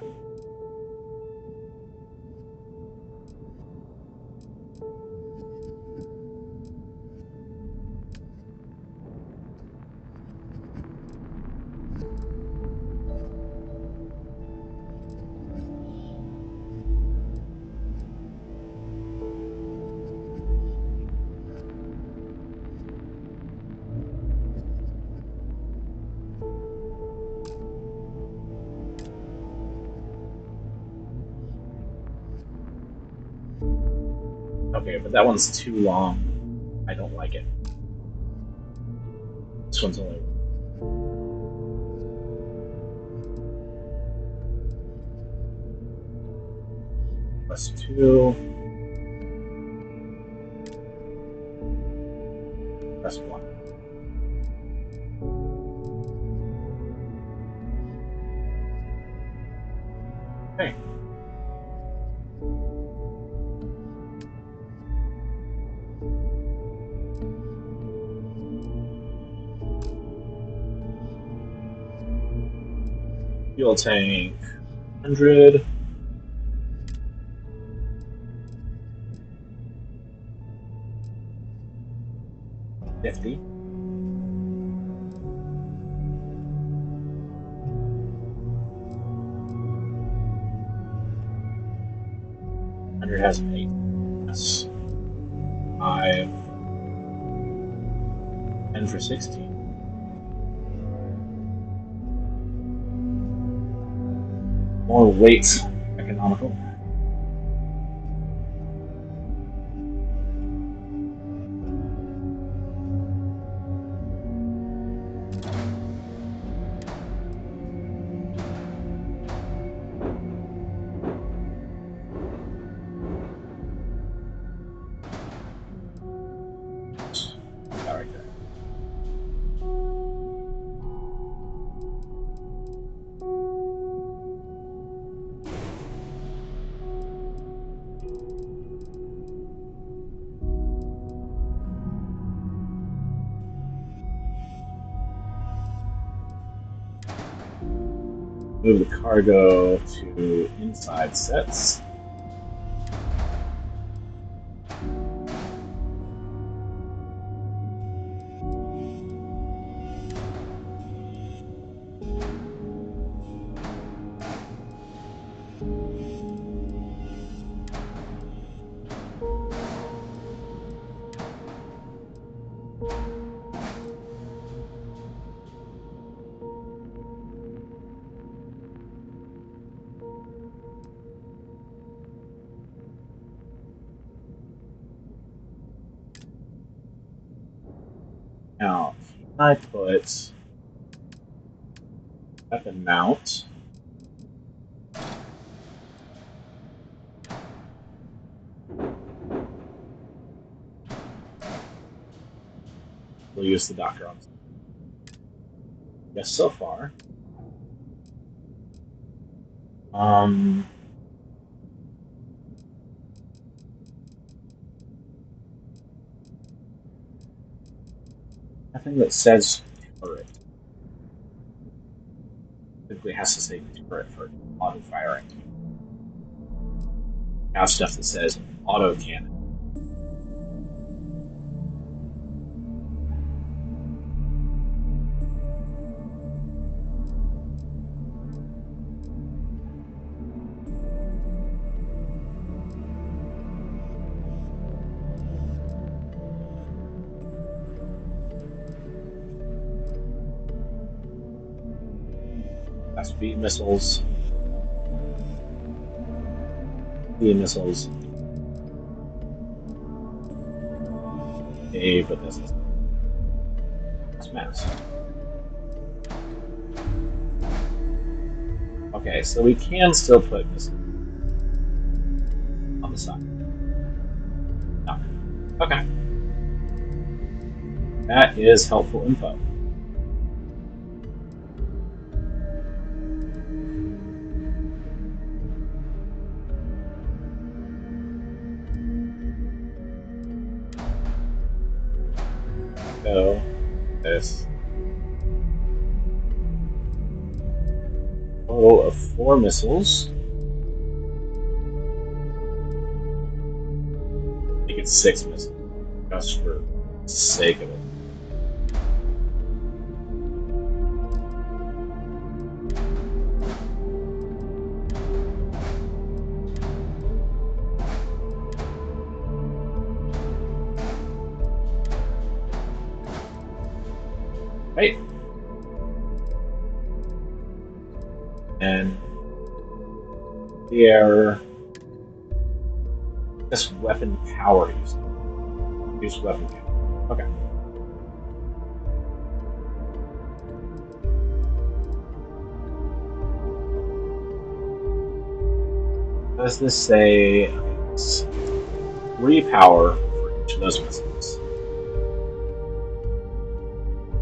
Okay, but that one's too long. I don't like it. This one's only +2, +1. Okay. Fuel tank 100. 50. Hundred has an 8. Yes. 5. 10 for 16. More weight. Economical. That right there. Move the cargo to inside sets. Now, can I put weapon mount? We'll use the doctor on. Yes, so far. Nothing that says turret. Typically has to say turret for auto firing. I have stuff that says auto cannon. That's speed missiles. Speed missiles. A, but this is mass. Okay, so we can still put missiles on the side. No. Okay. That is helpful info. So, this total of 4 missiles. Make it 6 missiles, just for the sake of it. Right. And here, this weapon power use weapon power. Okay. Does this say it's 3 power for each of those missiles?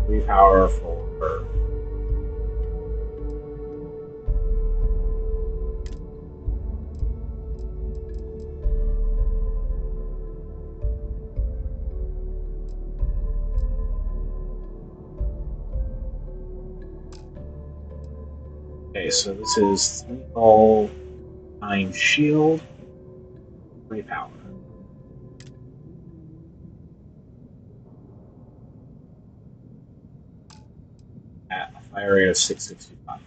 3 power for. Okay, so this is 3 hull, 9 shield, 3 power. At a fire rate of 665.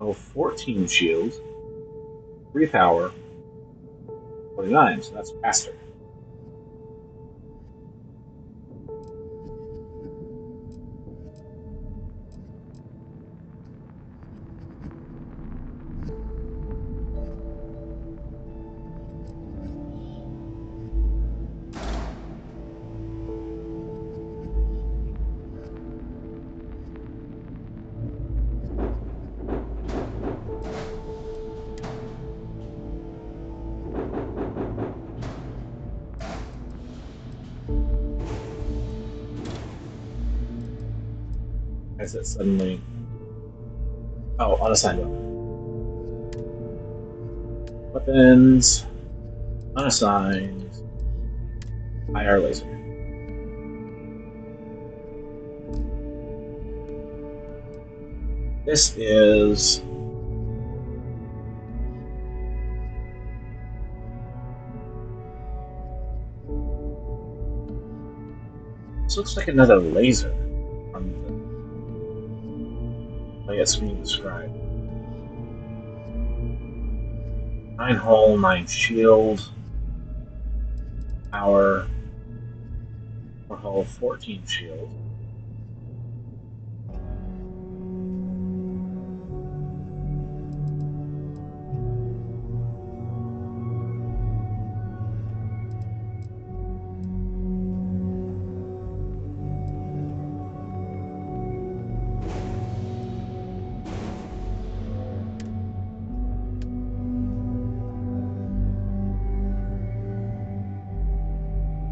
Oh, 14 shield, 3 power, 49, so that's faster. As it suddenly. Oh, unassigned weapon. Weapons. Unassigned. IR laser. This is. This looks like another laser from the way it's being described. 9 hull, 9 shield, power, 4 hull, 14 shield.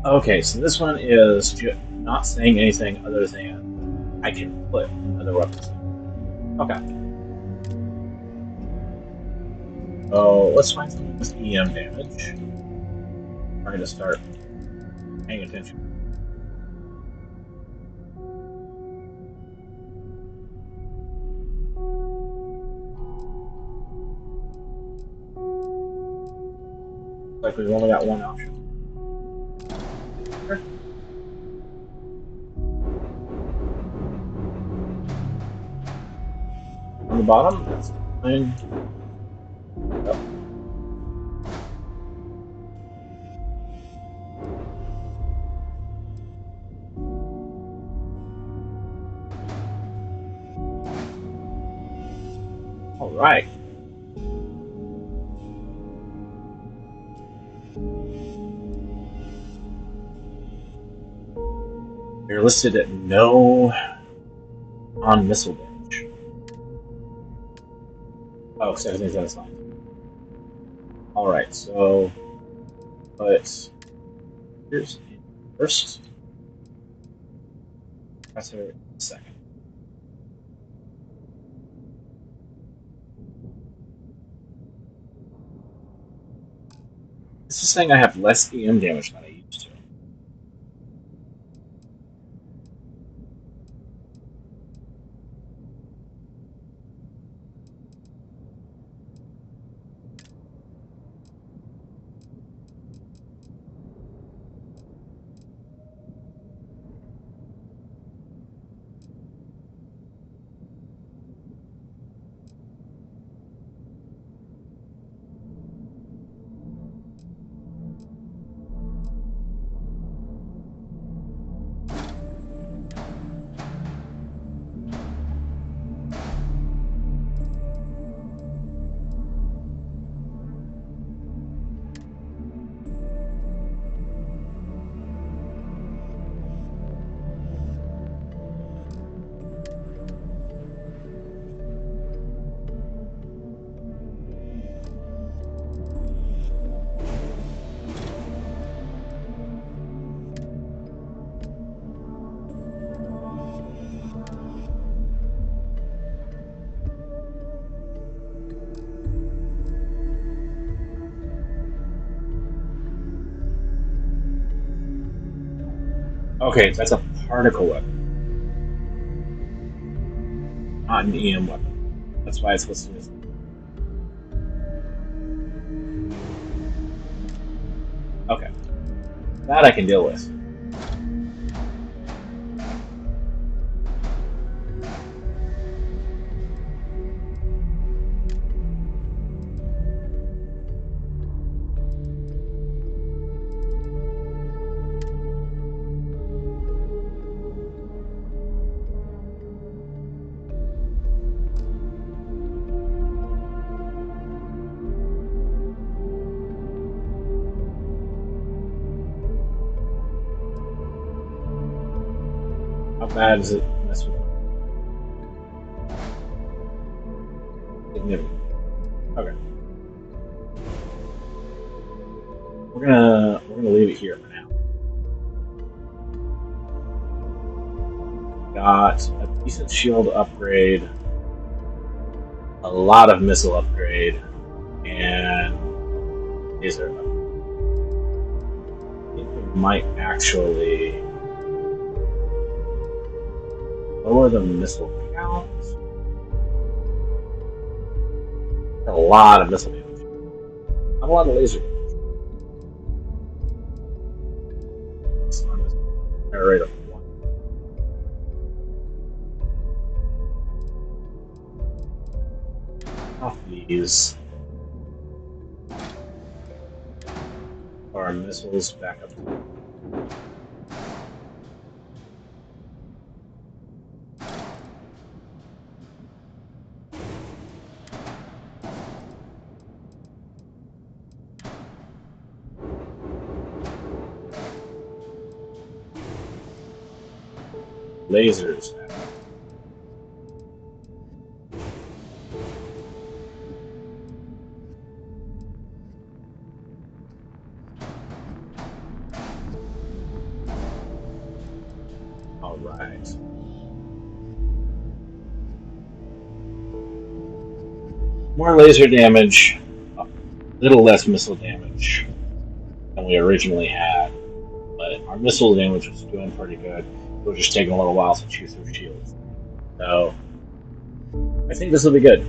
Okay, so this one is not saying anything other than I can put other weapons in. Okay. So let's find something with EM damage. Trying to start paying attention. Like we've only got one option. Okay. On the bottom, that's fine. Yep. All right. You're listed at no on missile damage. Oh, because everything's unassigned. All right, so but here's first. Professor second. This is saying I have less EM damage than I used to. Okay, that's a particle weapon, not an EM weapon. That's why it's listed as. Okay, that I can deal with. How bad does it mess with significant? Okay. We're gonna leave it here for now. Got a decent shield upgrade, a lot of missile upgrade, and laser upgrade. I think we might actually lower the missile count. A lot of missile damage. Not a lot of laser damage. Error rate of 1. Off these. Our missiles back up. Lasers. All right. More laser damage, a little less missile damage than we originally had, but our missile damage was doing pretty good. It was just taking a little while to chew through shields. So I think this will be good.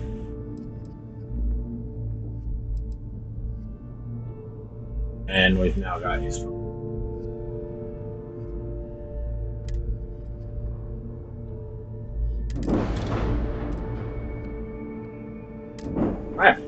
And we've now got a strong. Alright.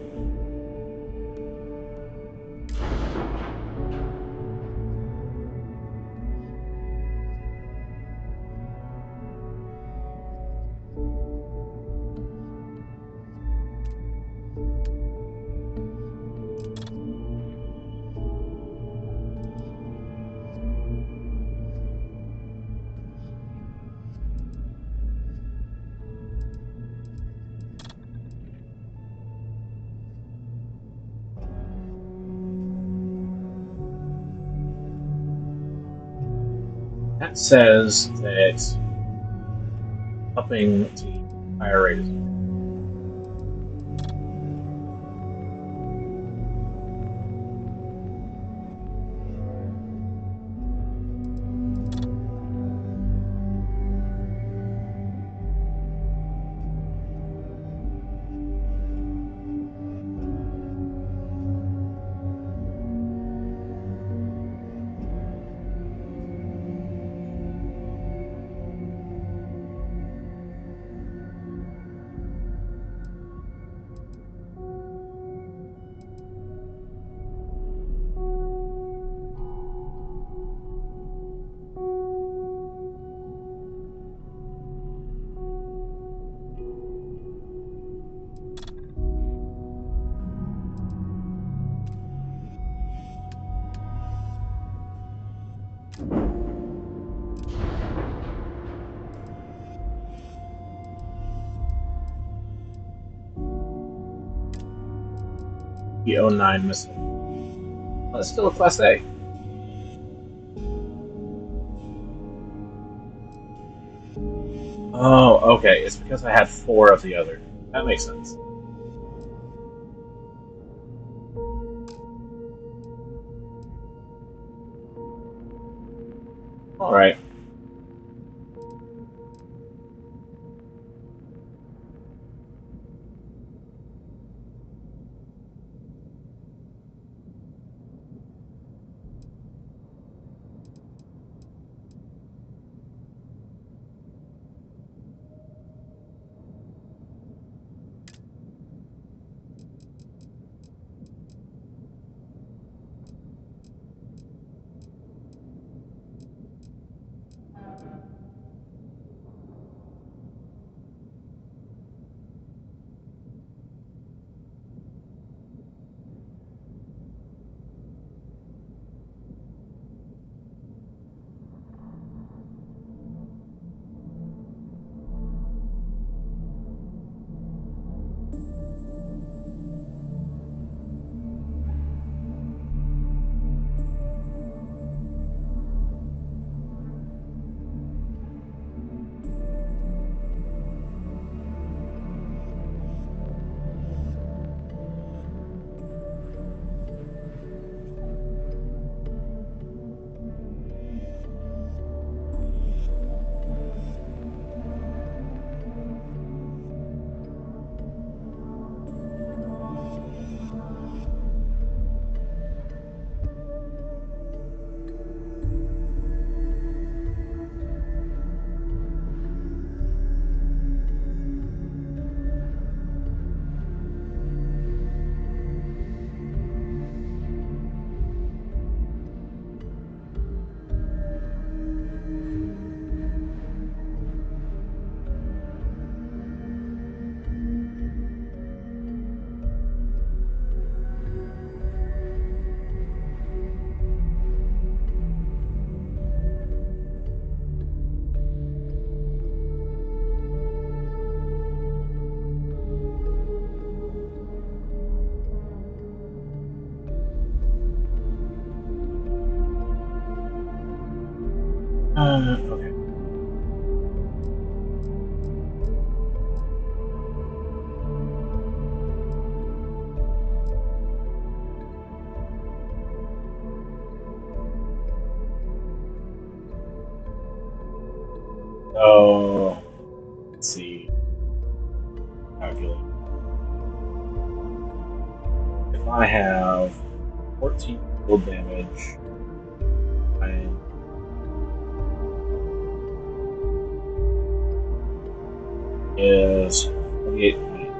That says that upping the fire rate is the 09 missile. Well, it's still a Class A. Oh, okay. It's because I had 4 of the other. That makes sense. Alright. Okay. So let's see. Calculate. If I have 14 cold damage, and is 28 points.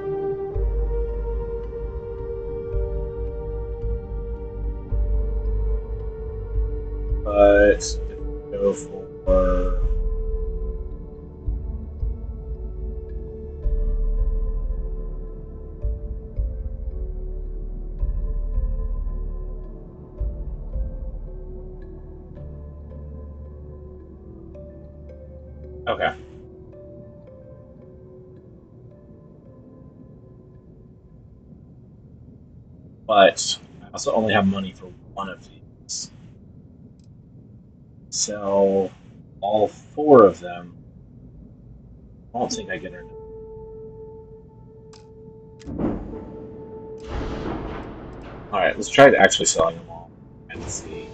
But if we go for okay. But I also only have money for one of these. So all four of them, I don't think I get enough. Alright, let's try actually selling them all and see.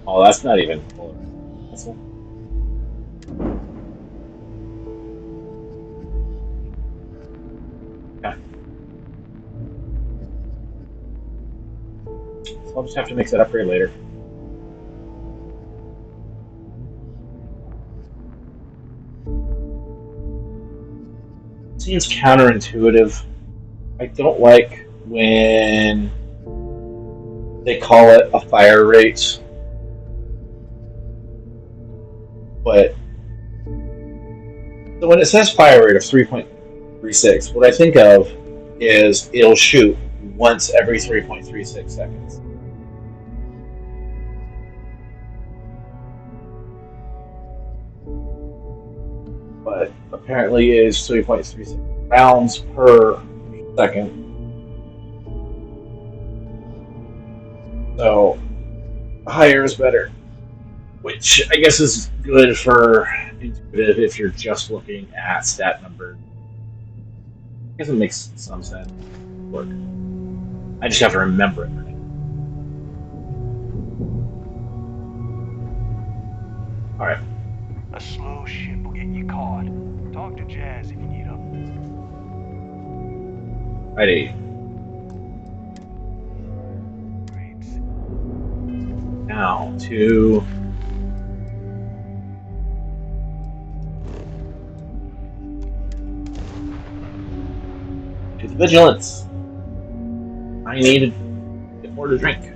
Oh, that's not even full. Okay. So I'll just have to make that upgrade later. Seems counterintuitive. I don't like when they call it a fire rate, but so when it says fire rate of 3.36, what I think of is it'll shoot once every 3.36 seconds. But apparently it is 3.36 rounds per second. So higher is better, which I guess is good for intuitive if you're just looking at stat numbers. I guess it makes some sense. Work. I just have to remember it. All right. A slow ship will get you caught. Talk to Jazz if you need help. Righty. Now to the vigilance. I needed to get more to drink.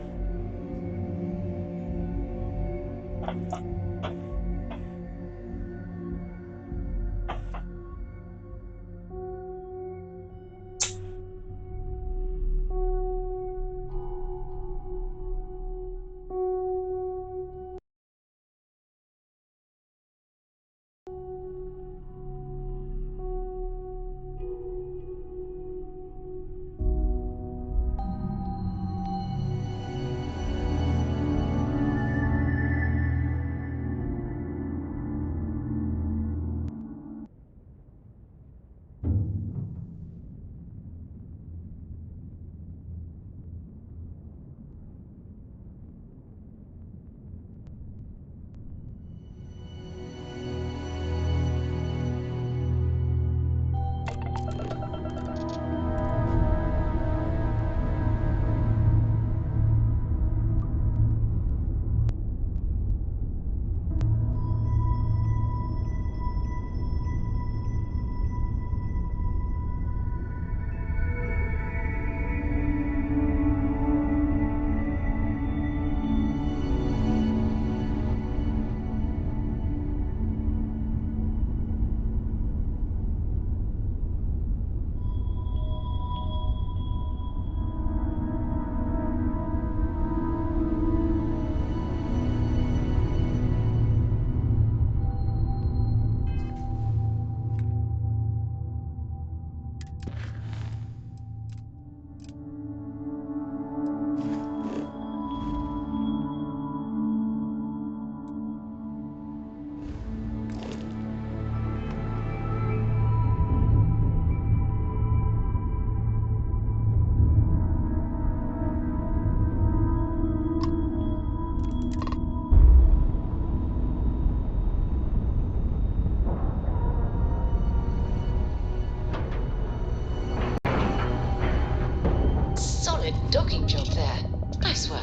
Shocking job there. Nice work.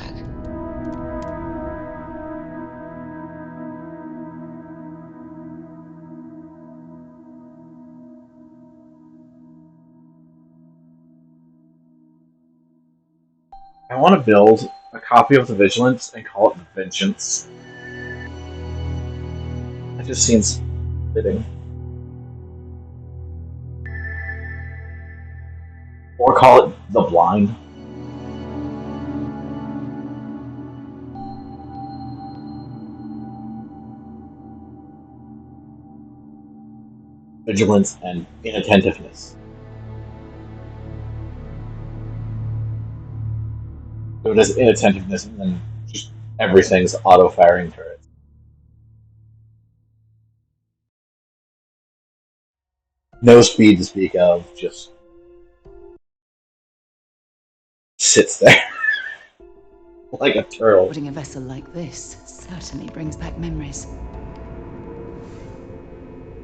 I want to build a copy of the Vigilance and call it the Vengeance. That just seems fitting. Or call it the Blind. Vigilance and inattentiveness. So it is inattentiveness and then just everything's auto-firing turrets. No speed to speak of, just sits there like a turtle. Putting a vessel like this certainly brings back memories.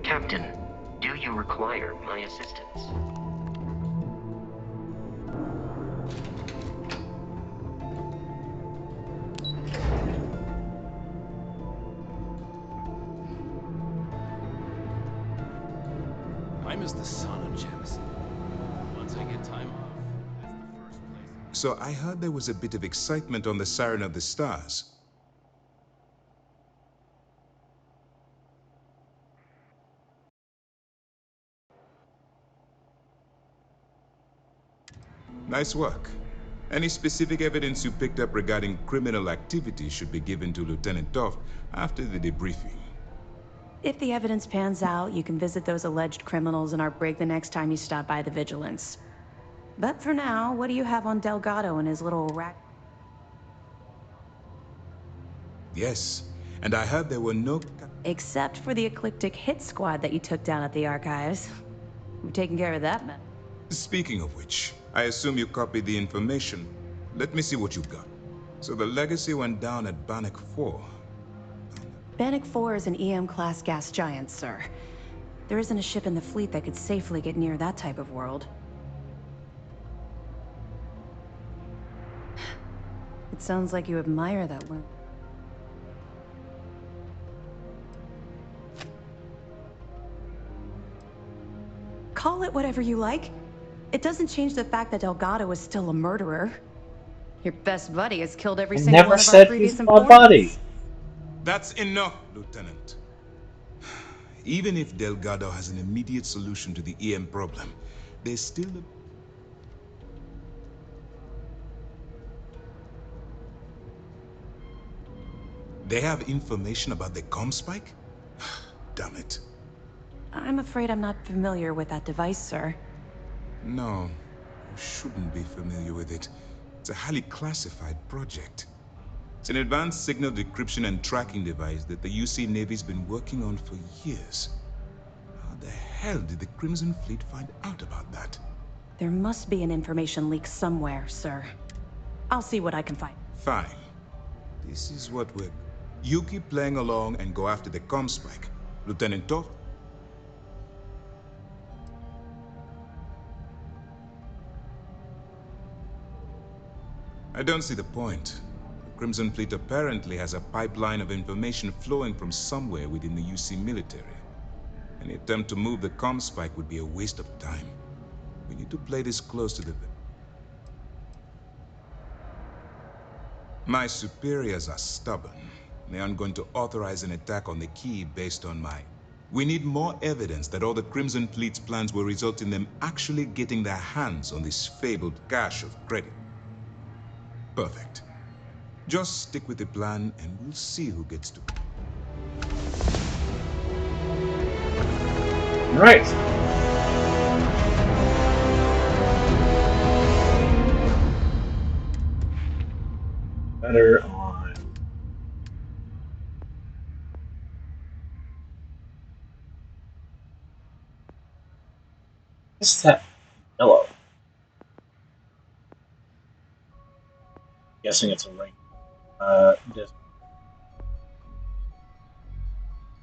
Captain, do you require my assistance? Time is the son of Gems. Once I get time off, that's the first place. So I heard there was a bit of excitement on the Siren of the Stars. Nice work. Any specific evidence you picked up regarding criminal activity should be given to Lieutenant Toft after the debriefing. If the evidence pans out, you can visit those alleged criminals in our brig the next time you stop by the Vigilance. But for now, what do you have on Delgado and his little rack? Yes, and I heard there were no... Except for the eclectic hit squad that you took down at the archives. We've taken care of that, man. Speaking of which, I assume you copied the information. Let me see what you've got. So the Legacy went down at Bannock 4. Bannock 4 is an EM-class gas giant, sir. There isn't a ship in the fleet that could safely get near that type of world. It sounds like you admire that one. Call it whatever you like. It doesn't change the fact that Delgado is still a murderer. Your best buddy has killed every single one of our previous informants. That's enough, Lieutenant. Even if Delgado has an immediate solution to the EM problem, there's still a... They have information about the comm spike? Damn it. I'm afraid I'm not familiar with that device, sir. No, you shouldn't be familiar with it. It's a highly classified project. It's an advanced signal decryption and tracking device that the UC Navy's been working on for years. How the hell did the Crimson Fleet find out about that? There must be an information leak somewhere, sir. I'll see what I can find. Fine. This is what we're... You keep playing along and go after the comm spike. Lieutenant Toft? I don't see the point. The Crimson Fleet apparently has a pipeline of information flowing from somewhere within the UC military. Any attempt to move the comm spike would be a waste of time. We need to play this close to the... My superiors are stubborn. They aren't going to authorize an attack on the key based on my... We need more evidence that all the Crimson Fleet's plans will result in them actually getting their hands on this fabled cache of credit. Perfect. Just stick with the plan and we'll see who gets to... All right. Better on. What's that? Yellow. Guessing it's a ring. This.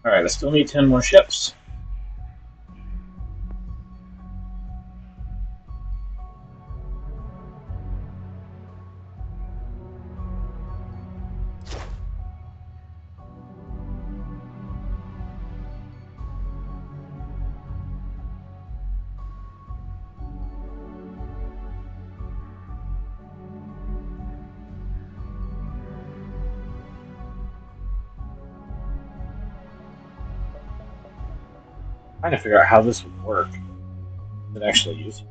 All right. I still need 10 more ships. trying to figure out how this would work. It actually use.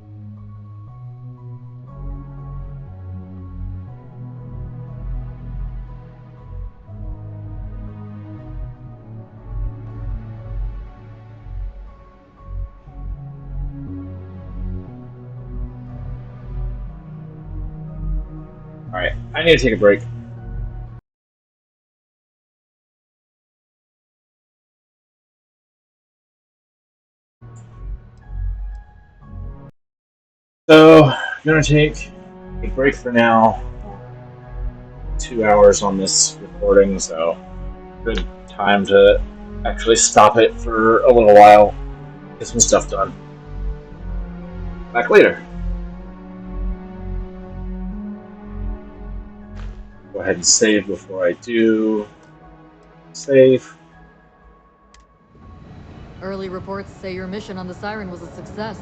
Alright, I need to take a break. So, I'm gonna take a break for now. 2 hours on this recording, so good time to actually stop it for a little while, get some stuff done. Back later. Go ahead and save before I do. Save. Early reports say your mission on the Siren was a success.